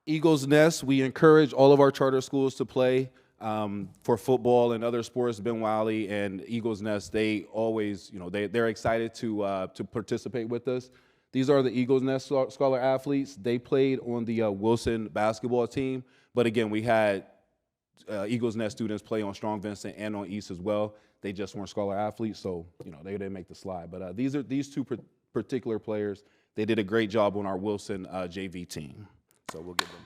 Eagles Nest, we encourage all of our charter schools to play for football and other sports. Ben Wiley and Eagles Nest, they always, they're excited to participate with us. These are the Eagles Nest scholar athletes. They played on the Wilson basketball team, but again, we had Eagles Nest students play on Strong Vincent and on East as well. They just weren't scholar athletes, so they didn't make the slide. But these two particular players, they did a great job on our Wilson JV team. So we'll give them.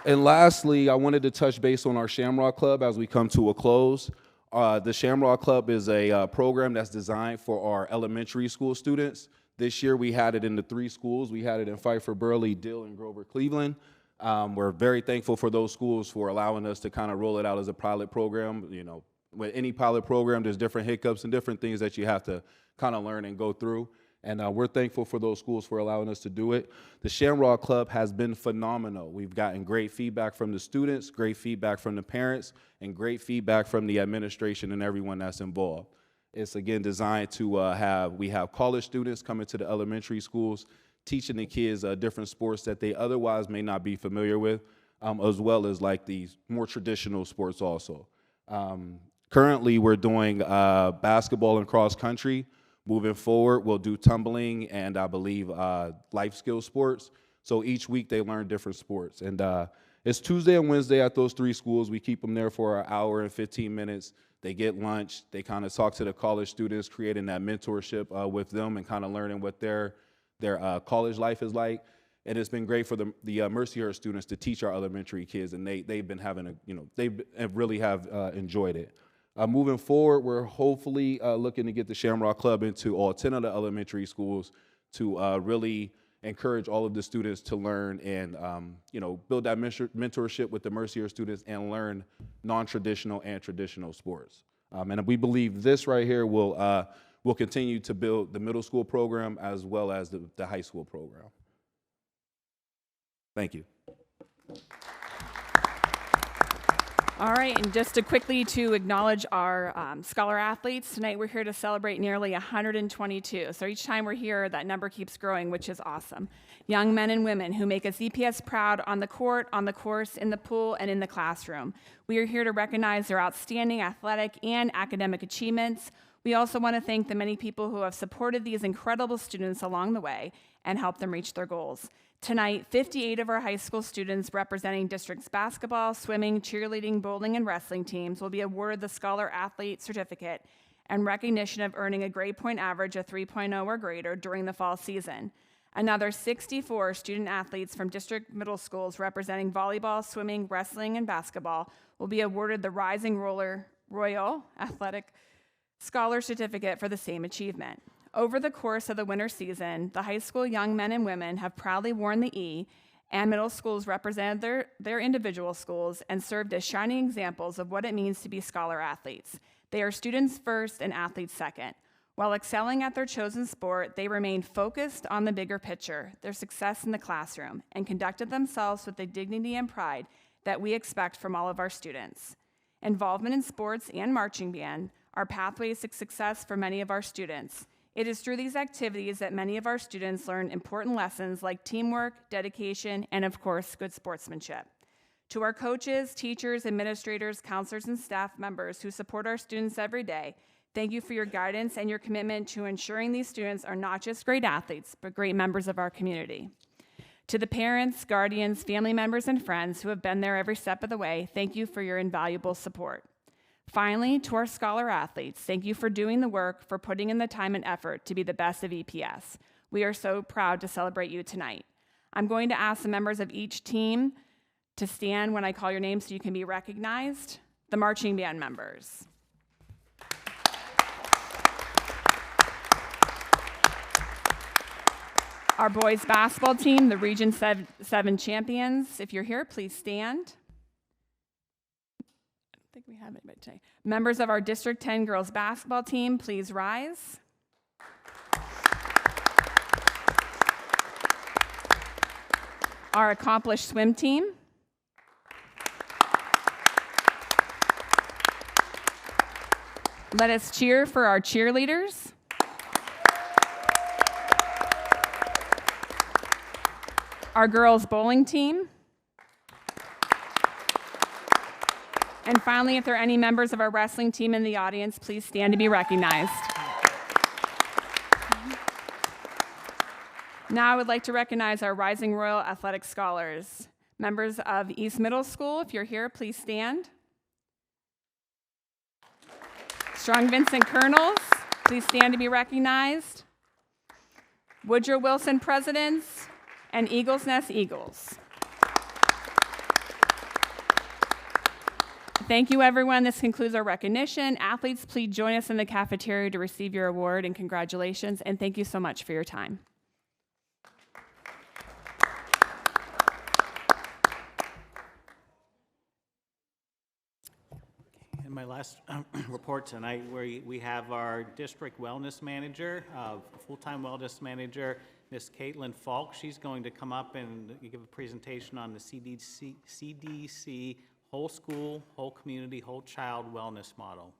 And lastly, I wanted to touch base on our Shamrock Club as we come to a close. The Shamrock Club is a program that's designed for our elementary school students. This year we had it in the 3 schools. We had it in Pfeiffer, Burley, Dill, and Grover, Cleveland. We're very thankful for those schools for allowing us to kind of roll it out as a pilot program. You know, with any pilot program, there's different hiccups and different things that you have to kind of learn and go through. And we're thankful for those schools for allowing us to do it. The Shamrock Club has been phenomenal. We've gotten great feedback from the students, great feedback from the parents, and great feedback from the administration and everyone that's involved. It's, again, designed to we have college students coming to the elementary schools, teaching the kids different sports that they otherwise may not be familiar with, as well as like these more traditional sports also. Currently, we're doing basketball and cross country. Moving forward, we'll do tumbling and I believe life skill sports. So each week they learn different sports. And it's Tuesday and Wednesday at those 3 schools. We keep them there for an hour and 15 minutes. They get lunch. They kind of talk to the college students, creating that mentorship with them and kind of learning what their college life is like. And it's been great for the Mercyhurst students to teach our elementary kids, and they've been having they really have enjoyed it. Moving forward, we're hopefully looking to get the Shamrock Club into all 10 of the elementary schools to really encourage all of the students to learn and build that mentorship with the Mercyhurst students and learn non-traditional and traditional sports. And we believe this right here will continue to build the middle school program as well as the high school program. Thank you. All right, and just to quickly to acknowledge our scholar athletes, tonight we're here to celebrate nearly 122. So each time we're here, that number keeps growing, which is awesome. Young men and women who make us EPS proud on the court, on the course, in the pool, and in the classroom. We are here to recognize their outstanding athletic and academic achievements. We also want to thank the many people who have supported these incredible students along the way and helped them reach their goals. Tonight, 58 of our high school students representing district's basketball, swimming, cheerleading, bowling, and wrestling teams will be awarded the Scholar Athlete Certificate and recognition of earning a grade point average of 3.0 or greater during the fall season. Another 64 student athletes from district middle schools representing volleyball, swimming, wrestling, and basketball will be awarded the Rising Royal Athletic Scholar Certificate for the same achievement. Over the course of the winter season, the high school young men and women have proudly worn the E, and middle schools represented their individual schools and served as shining examples of what it means to be scholar athletes. They are students first and athletes second. While excelling at their chosen sport, they remained focused on the bigger picture, their success in the classroom, and conducted themselves with the dignity and pride that we expect from all of our students. Involvement in sports and marching band are pathways to success for many of our students. It is through these activities that many of our students learn important lessons like teamwork, dedication, and of course, good sportsmanship. To our coaches, teachers, administrators, counselors, and staff members who support our students every day, thank you for your guidance and your commitment to ensuring these students are not just great athletes, but great members of our community. To the parents, guardians, family members, and friends who have been there every step of the way, thank you for your invaluable support. Finally, to our scholar athletes, thank you for doing the work, for putting in the time and effort to be the best of EPS. We are so proud to celebrate you tonight. I'm going to ask the members of each team to stand when I call your name so you can be recognized. The marching band members. Our boys basketball team, the Region 7 champions. If you're here, please stand. I think we have anybody today. Members of our District 10 girls basketball team, please rise. Our accomplished swim team. Let us cheer for our cheerleaders. Our girls bowling team. And finally, if there are any members of our wrestling team in the audience, please stand to be recognized. Now I would like to recognize our Rising Royal Athletic Scholars. Members of East Middle School, if you're here, please stand. Strong Vincent Colonels, please stand to be recognized. Woodrow Wilson Presidents and Eagles Nest Eagles. Thank you, everyone. This concludes our recognition. Athletes, please join us in the cafeteria to receive your award, and congratulations, and thank you so much for your time. In my last report tonight, we have our district wellness manager, full-time wellness manager, Ms. Caitlin Falk. She's going to come up and give a presentation on the CDC whole school, whole community, whole child wellness model.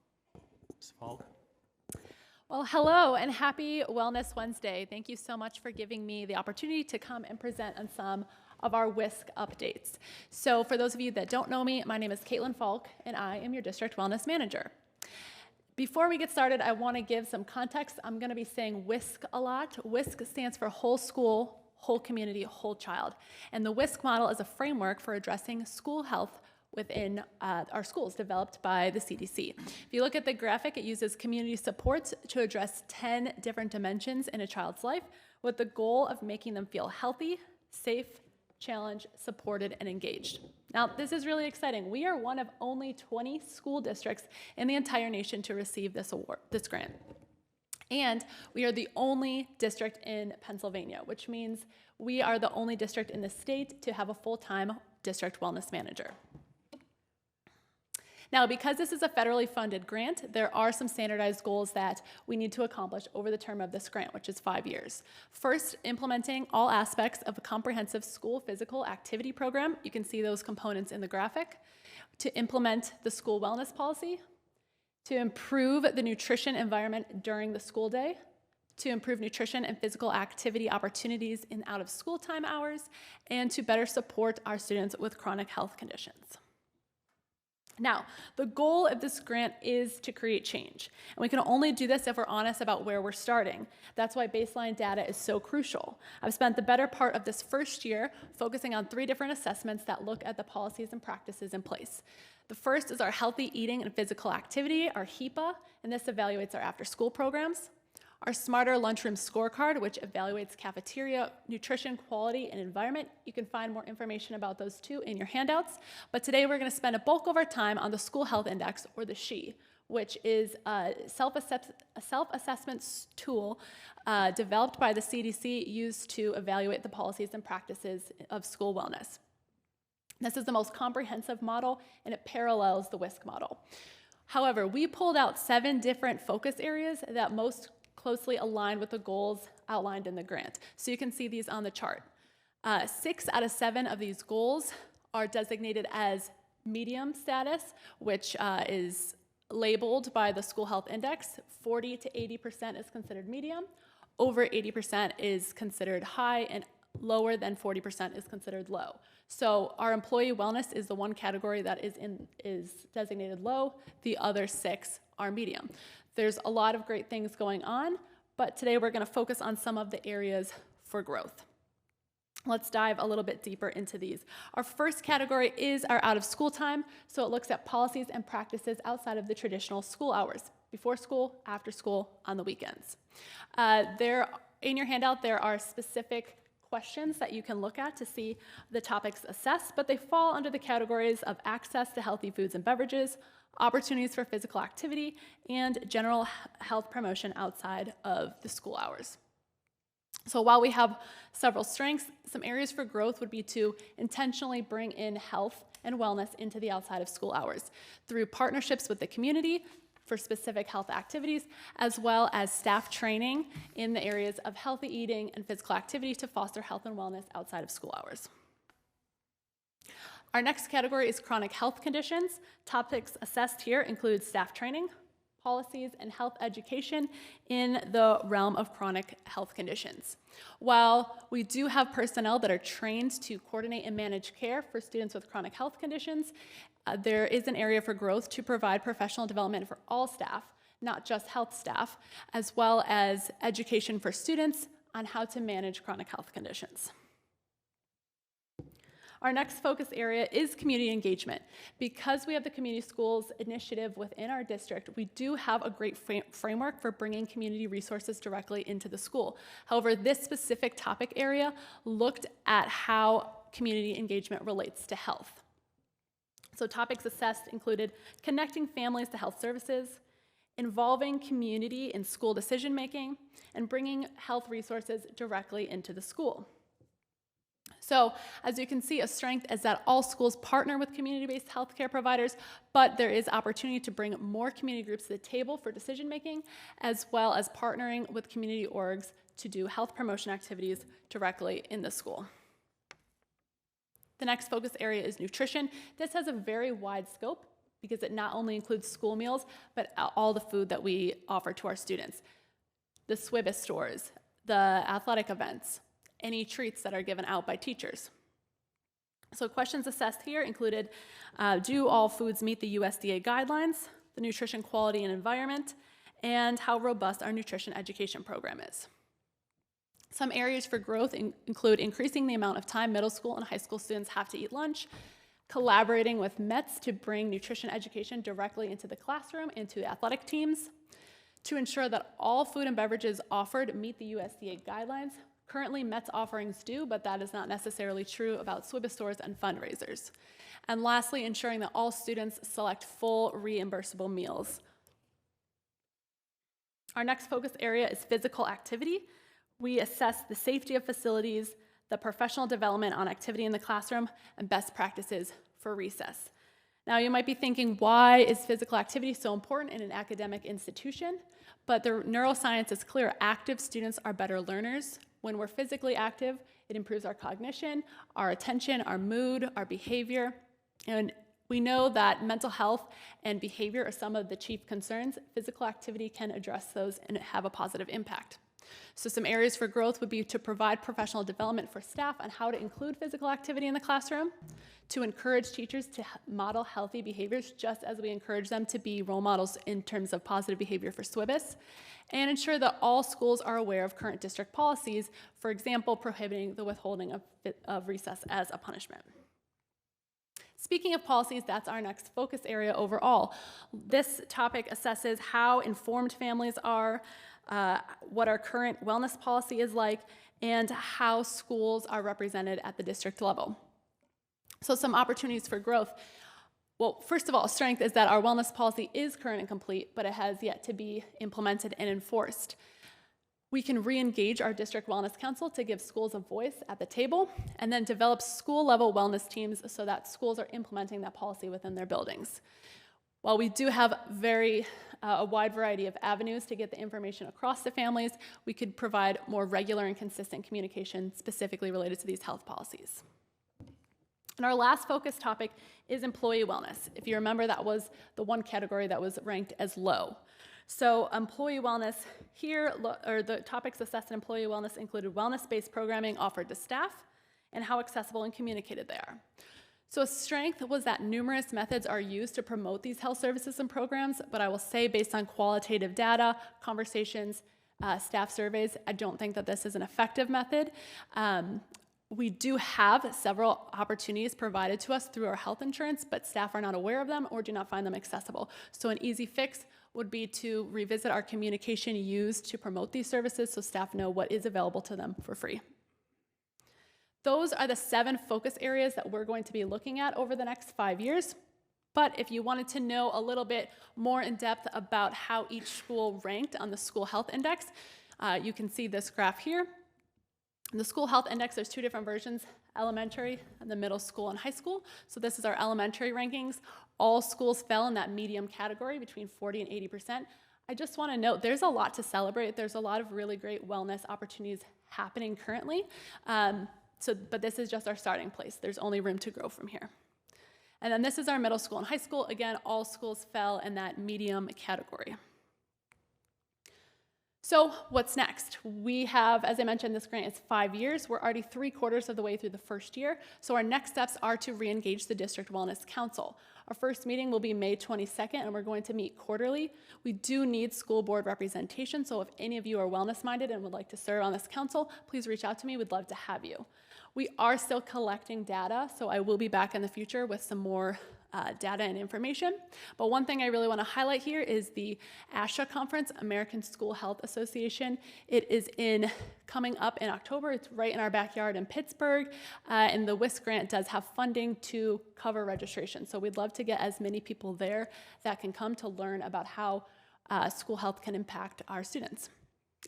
Ms. Falk? Well, hello and happy Wellness Wednesday. Thank you so much for giving me the opportunity to come and present on some of our WISC updates. So for those of you that don't know me, my name is Caitlin Falk and I am your district wellness manager. Before we get started, I want to give some context. I'm going to be saying WISC a lot. WISC stands for whole school, whole community, whole child. And the WISC model is a framework for addressing school health within our schools, developed by the CDC. If you look at the graphic, it uses community supports to address 10 different dimensions in a child's life with the goal of making them feel healthy, safe, challenged, supported, and engaged. Now, this is really exciting. We are one of only 20 school districts in the entire nation to receive this award, this grant. And we are the only district in Pennsylvania, which means we are the only district in the state to have a full-time district wellness manager. Now, because this is a federally funded grant, there are some standardized goals that we need to accomplish over the term of this grant, which is 5 years. First, implementing all aspects of a comprehensive school physical activity program. You can see those components in the graphic. To implement the school wellness policy, to improve the nutrition environment during the school day, to improve nutrition and physical activity opportunities in out-of-school time hours, and to better support our students with chronic health conditions. Now, the goal of this grant is to create change, and we can only do this if we're honest about where we're starting. That's why baseline data is so crucial. I've spent the better part of this first year focusing on 3 different assessments that look at the policies and practices in place. The first is our healthy eating and physical activity, our HEPA, and this evaluates our after-school programs. Our Smarter Lunchroom Scorecard, which evaluates cafeteria, nutrition, quality, and environment. You can find more information about those 2 in your handouts. But today we're going to spend a bulk of our time on the School Health Index, or the SHE, which is a self-assessment tool developed by the CDC used to evaluate the policies and practices of school wellness. This is the most comprehensive model, and it parallels the WISC model. However, we pulled out 7 different focus areas that most closely aligned with the goals outlined in the grant. So you can see these on the chart. 6 out of 7 of these goals are designated as medium status, which is labeled by the School Health Index. 40 to 80% is considered medium, over 80% is considered high, and lower than 40% is considered low. So our employee wellness is the one category that is designated low. The other 6 are medium. There's a lot of great things going on, but today we're going to focus on some of the areas for growth. Let's dive a little bit deeper into these. Our first category is our out-of-school time, so it looks at policies and practices outside of the traditional school hours, before school, after school, on the weekends. In your handout, there are specific questions that you can look at to see the topics assessed, but they fall under the categories of access to healthy foods and beverages, opportunities for physical activity, and general health promotion outside of the school hours. So while we have several strengths, some areas for growth would be to intentionally bring in health and wellness into the outside of school hours through partnerships with the community for specific health activities, as well as staff training in the areas of healthy eating and physical activity to foster health and wellness outside of school hours. Our next category is chronic health conditions. Topics assessed here include staff training, policies, and health education in the realm of chronic health conditions. While we do have personnel that are trained to coordinate and manage care for students with chronic health conditions, there is an area for growth to provide professional development for all staff, not just health staff, as well as education for students on how to manage chronic health conditions. Our next focus area is community engagement. Because we have the Community Schools Initiative within our district, we do have a great framework for bringing community resources directly into the school. However, this specific topic area looked at how community engagement relates to health. So topics assessed included connecting families to health services, involving community in school decision-making, and bringing health resources directly into the school. So, as you can see, a strength is that all schools partner with community-based healthcare providers, but there is opportunity to bring more community groups to the table for decision-making, as well as partnering with community orgs to do health promotion activities directly in the school. The next focus area is nutrition. This has a very wide scope because it not only includes school meals, but all the food that we offer to our students. The SWIBIS stores, the athletic events, any treats that are given out by teachers. So questions assessed here included, do all foods meet the USDA guidelines, the nutrition quality and environment, and how robust our nutrition education program is. Some areas for growth include increasing the amount of time middle school and high school students have to eat lunch, collaborating with METS to bring nutrition education directly into the classroom and to the athletic teams, to ensure that all food and beverages offered meet the USDA guidelines. Currently, METS offerings do, but that is not necessarily true about SWIBIS stores and fundraisers. And lastly, ensuring that all students select full reimbursable meals. Our next focus area is physical activity. We assess the safety of facilities, the professional development on activity in the classroom, and best practices for recess. Now, you might be thinking, why is physical activity so important in an academic institution? But the neuroscience is clear. Active students are better learners. When we're physically active, it improves our cognition, our attention, our mood, our behavior. And we know that mental health and behavior are some of the chief concerns. Physical activity can address those and have a positive impact. So some areas for growth would be to provide professional development for staff on how to include physical activity in the classroom, to encourage teachers to model healthy behaviors just as we encourage them to be role models in terms of positive behavior for SWIBIS, and ensure that all schools are aware of current district policies, for example, prohibiting the withholding of recess as a punishment. Speaking of policies, that's our next focus area overall. This topic assesses how informed families are, what our current wellness policy is like, and how schools are represented at the district level. So some opportunities for growth. Well, first of all, a strength is that our wellness policy is current and complete, but it has yet to be implemented and enforced. We can re-engage our district wellness council to give schools a voice at the table, and then develop school-level wellness teams so that schools are implementing that policy within their buildings. While we do have a wide variety of avenues to get the information across to families, we could provide more regular and consistent communication specifically related to these health policies. And our last focus topic is employee wellness. If you remember, that was the one category that was ranked as low. So employee wellness here, or the topics assessed in employee wellness included wellness-based programming offered to staff and how accessible and communicated they are. So a strength was that numerous methods are used to promote these health services and programs, but I will say based on qualitative data, conversations, staff surveys, I don't think that this is an effective method. We do have several opportunities provided to us through our health insurance, but staff are not aware of them or do not find them accessible. So an easy fix would be to revisit our communication used to promote these services so staff know what is available to them for free. Those are the 7 focus areas that we're going to be looking at over the next 5 years. But if you wanted to know a little bit more in depth about how each school ranked on the School Health Index, you can see this graph here. In the School Health Index, there's 2 different versions, elementary and the middle school and high school. So this is our elementary rankings. All schools fell in that medium category between 40 and 80%. I just want to note there's a lot to celebrate. There's a lot of really great wellness opportunities happening currently. But this is just our starting place. There's only room to grow from here. And then this is our middle school and high school. Again, all schools fell in that medium category. So what's next? We have, as I mentioned, this grant is 5 years. We're already 3/4 of the way through the first year. So our next steps are to re-engage the District Wellness Council. Our first meeting will be May 22nd, and we're going to meet quarterly. We do need school board representation, so if any of you are wellness-minded and would like to serve on this council, please reach out to me. We'd love to have you. We are still collecting data, so I will be back in the future with some more data and information. But one thing I really want to highlight here is the ASHA conference, American School Health Association. It is coming up in October. It's right in our backyard in Pittsburgh, and the WISC grant does have funding to cover registration. So we'd love to get as many people there that can come to learn about how school health can impact our students.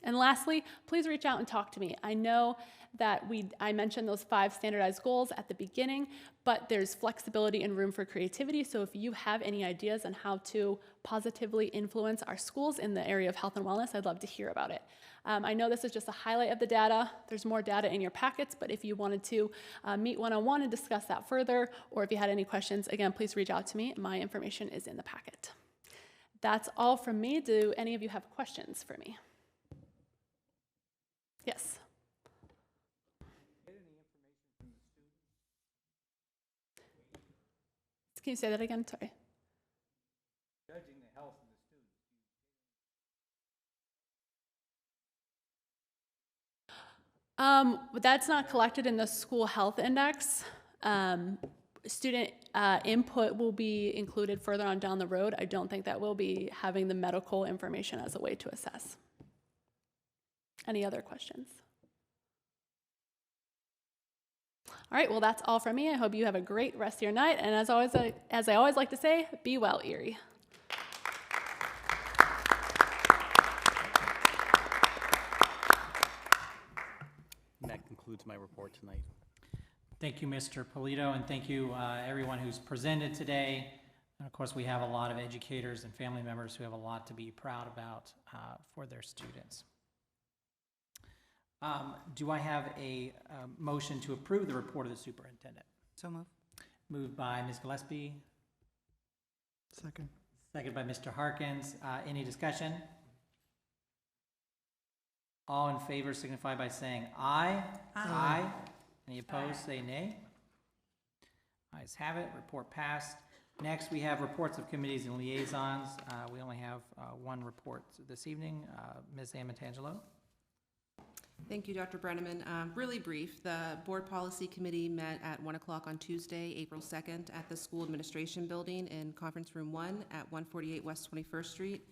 And lastly, please reach out and talk to me. I know that I mentioned those 5 standardized goals at the beginning, but there's flexibility and room for creativity. So if you have any ideas on how to positively influence our schools in the area of health and wellness, I'd love to hear about it. I know this is just a highlight of the data. There's more data in your packets, but if you wanted to meet one-on-one and discuss that further, or if you had any questions, again, please reach out to me. My information is in the packet. That's all from me. Do any of you have questions for me? Yes. Can you say that again? Sorry. Judging the health of the students. That's not collected in the school health index. Student input will be included further on down the road. I don't think that we'll be having the medical information as a way to assess. Any other questions? All right, well, that's all from me. I hope you have a great rest of your night. And as I always like to say, be well, Erie. And that concludes my report tonight. Thank you, Mr. Polito, and thank you, everyone who's presented today. And of course, we have a lot of educators and family members who have a lot to be proud about for their students. Do I have a motion to approve the report of the superintendent? So moved. Moved by Ms. Gillespie, Second. second by Mr. Harkins. Any discussion? All in favor signify by saying aye. Aye. Any opposed, say nay. Ayes have it, report passed. Next, we have reports of committees and liaisons. We only have one report this evening. Ms. Amatangelo. Thank you, Dr. Brenneman. Really brief, the Board Policy Committee met at 1 o'clock on Tuesday, April 2nd at the School Administration Building in Conference Room 1 at 148 West 21st Street.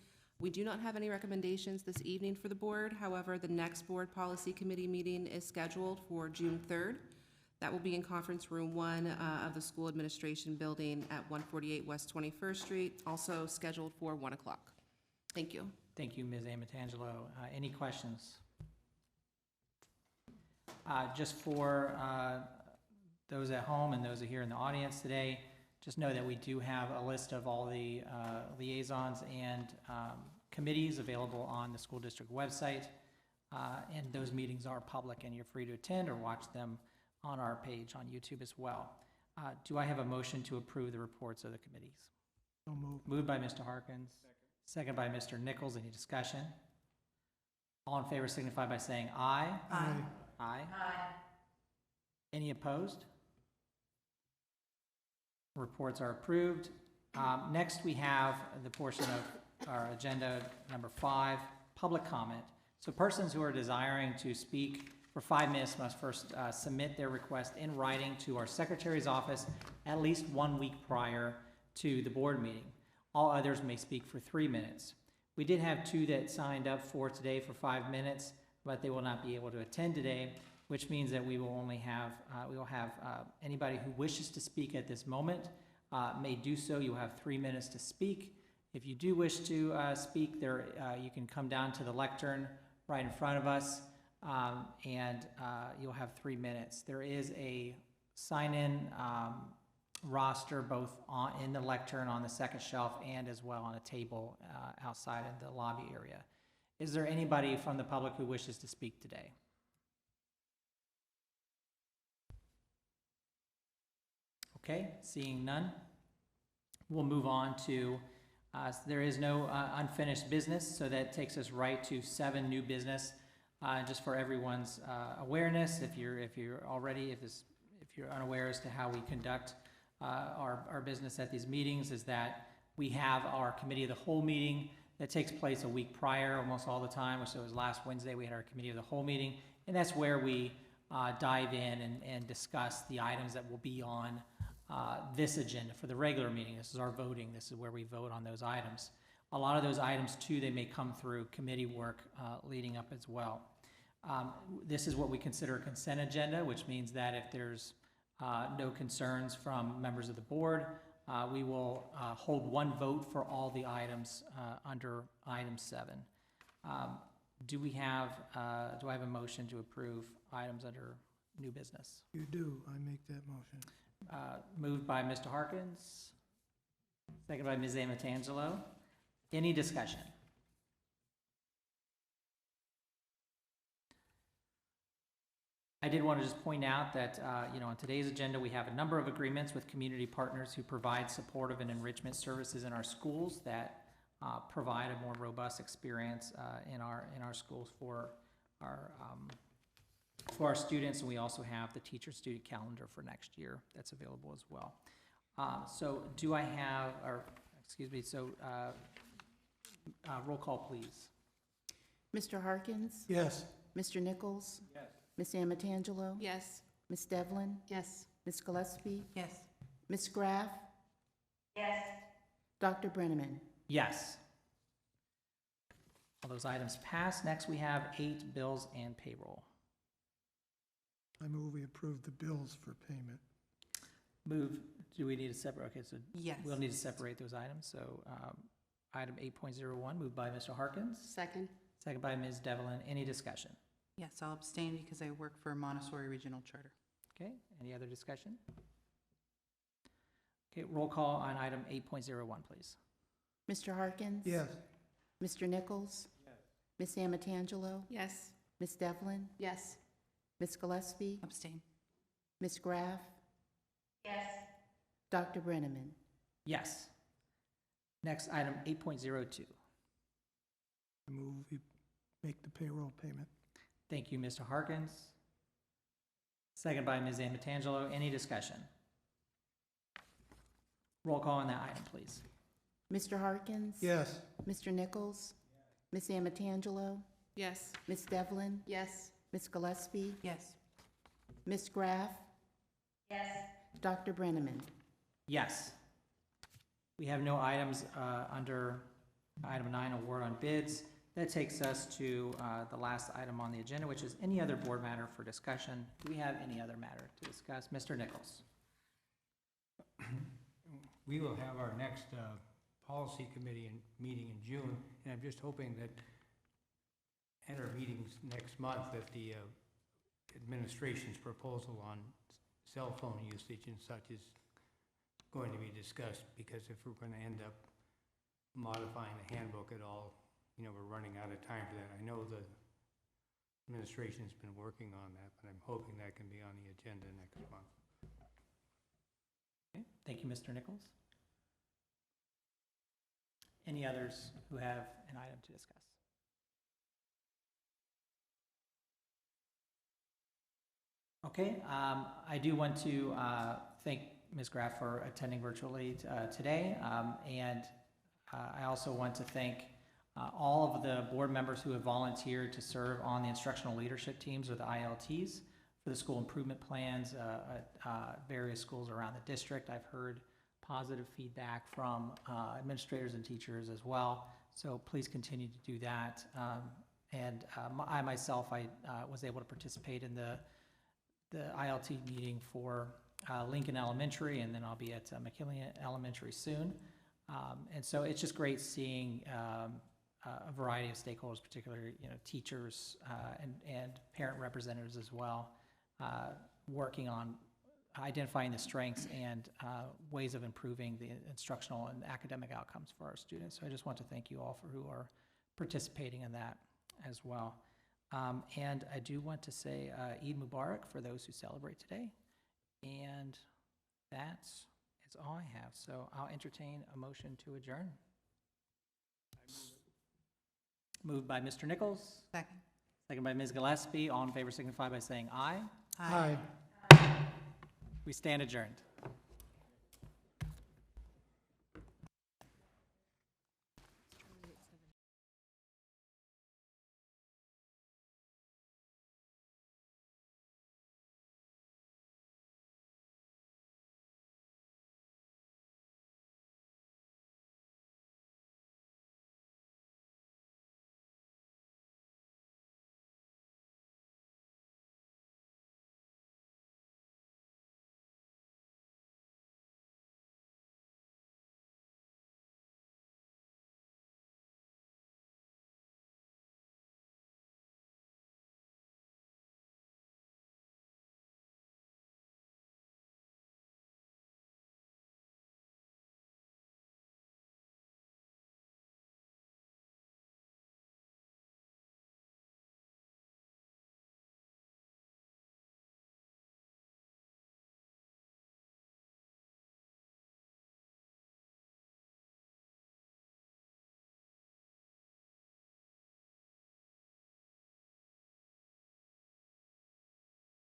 We do not have any recommendations this evening for the board. However, the next Board Policy Committee meeting is scheduled for June 3rd. That will be in Conference Room 1 of the School Administration Building at 148 West 21st Street, also scheduled for 1 o'clock. Thank you. Thank you, Ms. Amatangelo. Any questions? Just for those at home and those who are here in the audience today, just know that we do have a list of all the liaisons and committees available on the school district website, and those meetings are public, and you're free to attend or watch them on our page on YouTube as well. Do I have a motion to approve the reports of the committees? So moved. Moved by Mr. Harkins. Second by Mr. Nichols. Any discussion? All in favor signify by saying aye. Aye. Aye. Any opposed? Reports are approved. Next, we have the portion of our agenda number 5, public comment. So persons who are desiring to speak for 5 minutes must first submit their request in writing to our secretary's office at least 1 week prior to the board meeting. All others may speak for 3 minutes. We did have 2 that signed up for today for 5 minutes, but they will not be able to attend today, which means that we will only have, anybody who wishes to speak at this moment may do so. You have 3 minutes to speak. If you do wish to speak, there you can come down to the lectern right in front of us, and you'll have 3 minutes. There is a sign-in roster both in the lectern on the second shelf and as well on a table outside in the lobby area. Is there anybody from the public who wishes to speak today? Okay, seeing none, we'll move on to, there is no unfinished business, so that takes us right to 7 new business. Just for everyone's awareness, if you're unaware as to how we conduct our business at these meetings, is that we have our committee of the whole meeting that takes place a week prior almost all the time, which was last Wednesday we had our committee of the whole meeting, and that's where we dive in and discuss the items that will be on this agenda for the regular meeting. This is our voting. This is where we vote on those items. A lot of those items, too, they may come through committee work leading up as well. This is what we consider a consent agenda, which means that if there's no concerns from members of the board, we will hold one vote for all the items under item 7. Do I have a motion to approve items under new business? You do. I make that motion. Moved by Mr. Harkins, second by Ms. Amatangelo. Any discussion? I did want to just point out that, on today's agenda, we have a number of agreements with community partners who provide supportive and enrichment services in our schools that provide a more robust experience in our schools for our students, and we also have the teacher-student calendar for next year that's available as well. Roll call, please. Mr. Harkins? Yes. Mr. Nichols? Yes. Ms. Amatangelo? Yes. Ms. Devlin? Yes. Ms. Gillespie? Yes. Ms. Graff? Yes. Dr. Brenneman? Yes. All those items pass. Next, we have 8 bills and payroll. I move we approve the bills for payment. Do we need to separate? Okay, so Yes. we'll need to separate those items. So item 8.01, moved by Mr. Harkins, Second. second by Ms. Devlin. Any discussion? Yes, I'll abstain because I work for Montessori Regional Charter. Okay, any other discussion? Okay, roll call on item 8.01, please. Mr. Harkins? Yes. Mr. Nichols? Ms. Amatangelo? Yes. Ms. Devlin? Yes. Ms. Gillespie? Abstain. Ms. Graff? Yes. Dr. Brenneman? Yes. Next, item 8.02. I move we make the payroll payment. Thank you, Mr. Harkins. Second by Ms. Amatangelo. Any discussion? Roll call on that item, please. Mr. Harkins? Yes. Mr. Nichols? Ms. Amatangelo? Yes. Ms. Devlin? Yes. Ms. Gillespie? Yes. Ms. Graff? Yes. Dr. Brenneman? Yes. We have no items under item 9, award on bids. That takes us to the last item on the agenda, which is any other board matter for discussion. Do we have any other matter to discuss? Mr. Nichols. We will have our next policy committee meeting in June, and I'm just hoping that at our meetings next month that the administration's proposal on cell phone usage and such is going to be discussed, because if we're going to end up modifying the handbook at all, we're running out of time for that. I know the administration's been working on that, but I'm hoping that can be on the agenda next month. Okay. Thank you, Mr. Nichols. Any others who have an item to discuss? Okay, I do want to thank Ms. Graff for attending virtually today, and I also want to thank all of the board members who have volunteered to serve on the instructional leadership teams or the ILTs for the school improvement plans at various schools around the district. I've heard positive feedback from administrators and teachers as well, so please continue to do that. I myself was able to participate in the ILT meeting for Lincoln Elementary, and then I'll be at McKinley Elementary soon. And so it's just great seeing a variety of stakeholders, particularly teachers and parent representatives as well, working on identifying the strengths and ways of improving the instructional and academic outcomes for our students. So I just want to thank you all for who are participating in that as well. And I do want to say Eid Mubarak for those who celebrate today. And that is all I have. So I'll entertain a motion to adjourn. Moved by Mr. Nichols. Second. Second by Ms. Gillespie. All in favor signify by saying aye. Aye. We stand adjourned.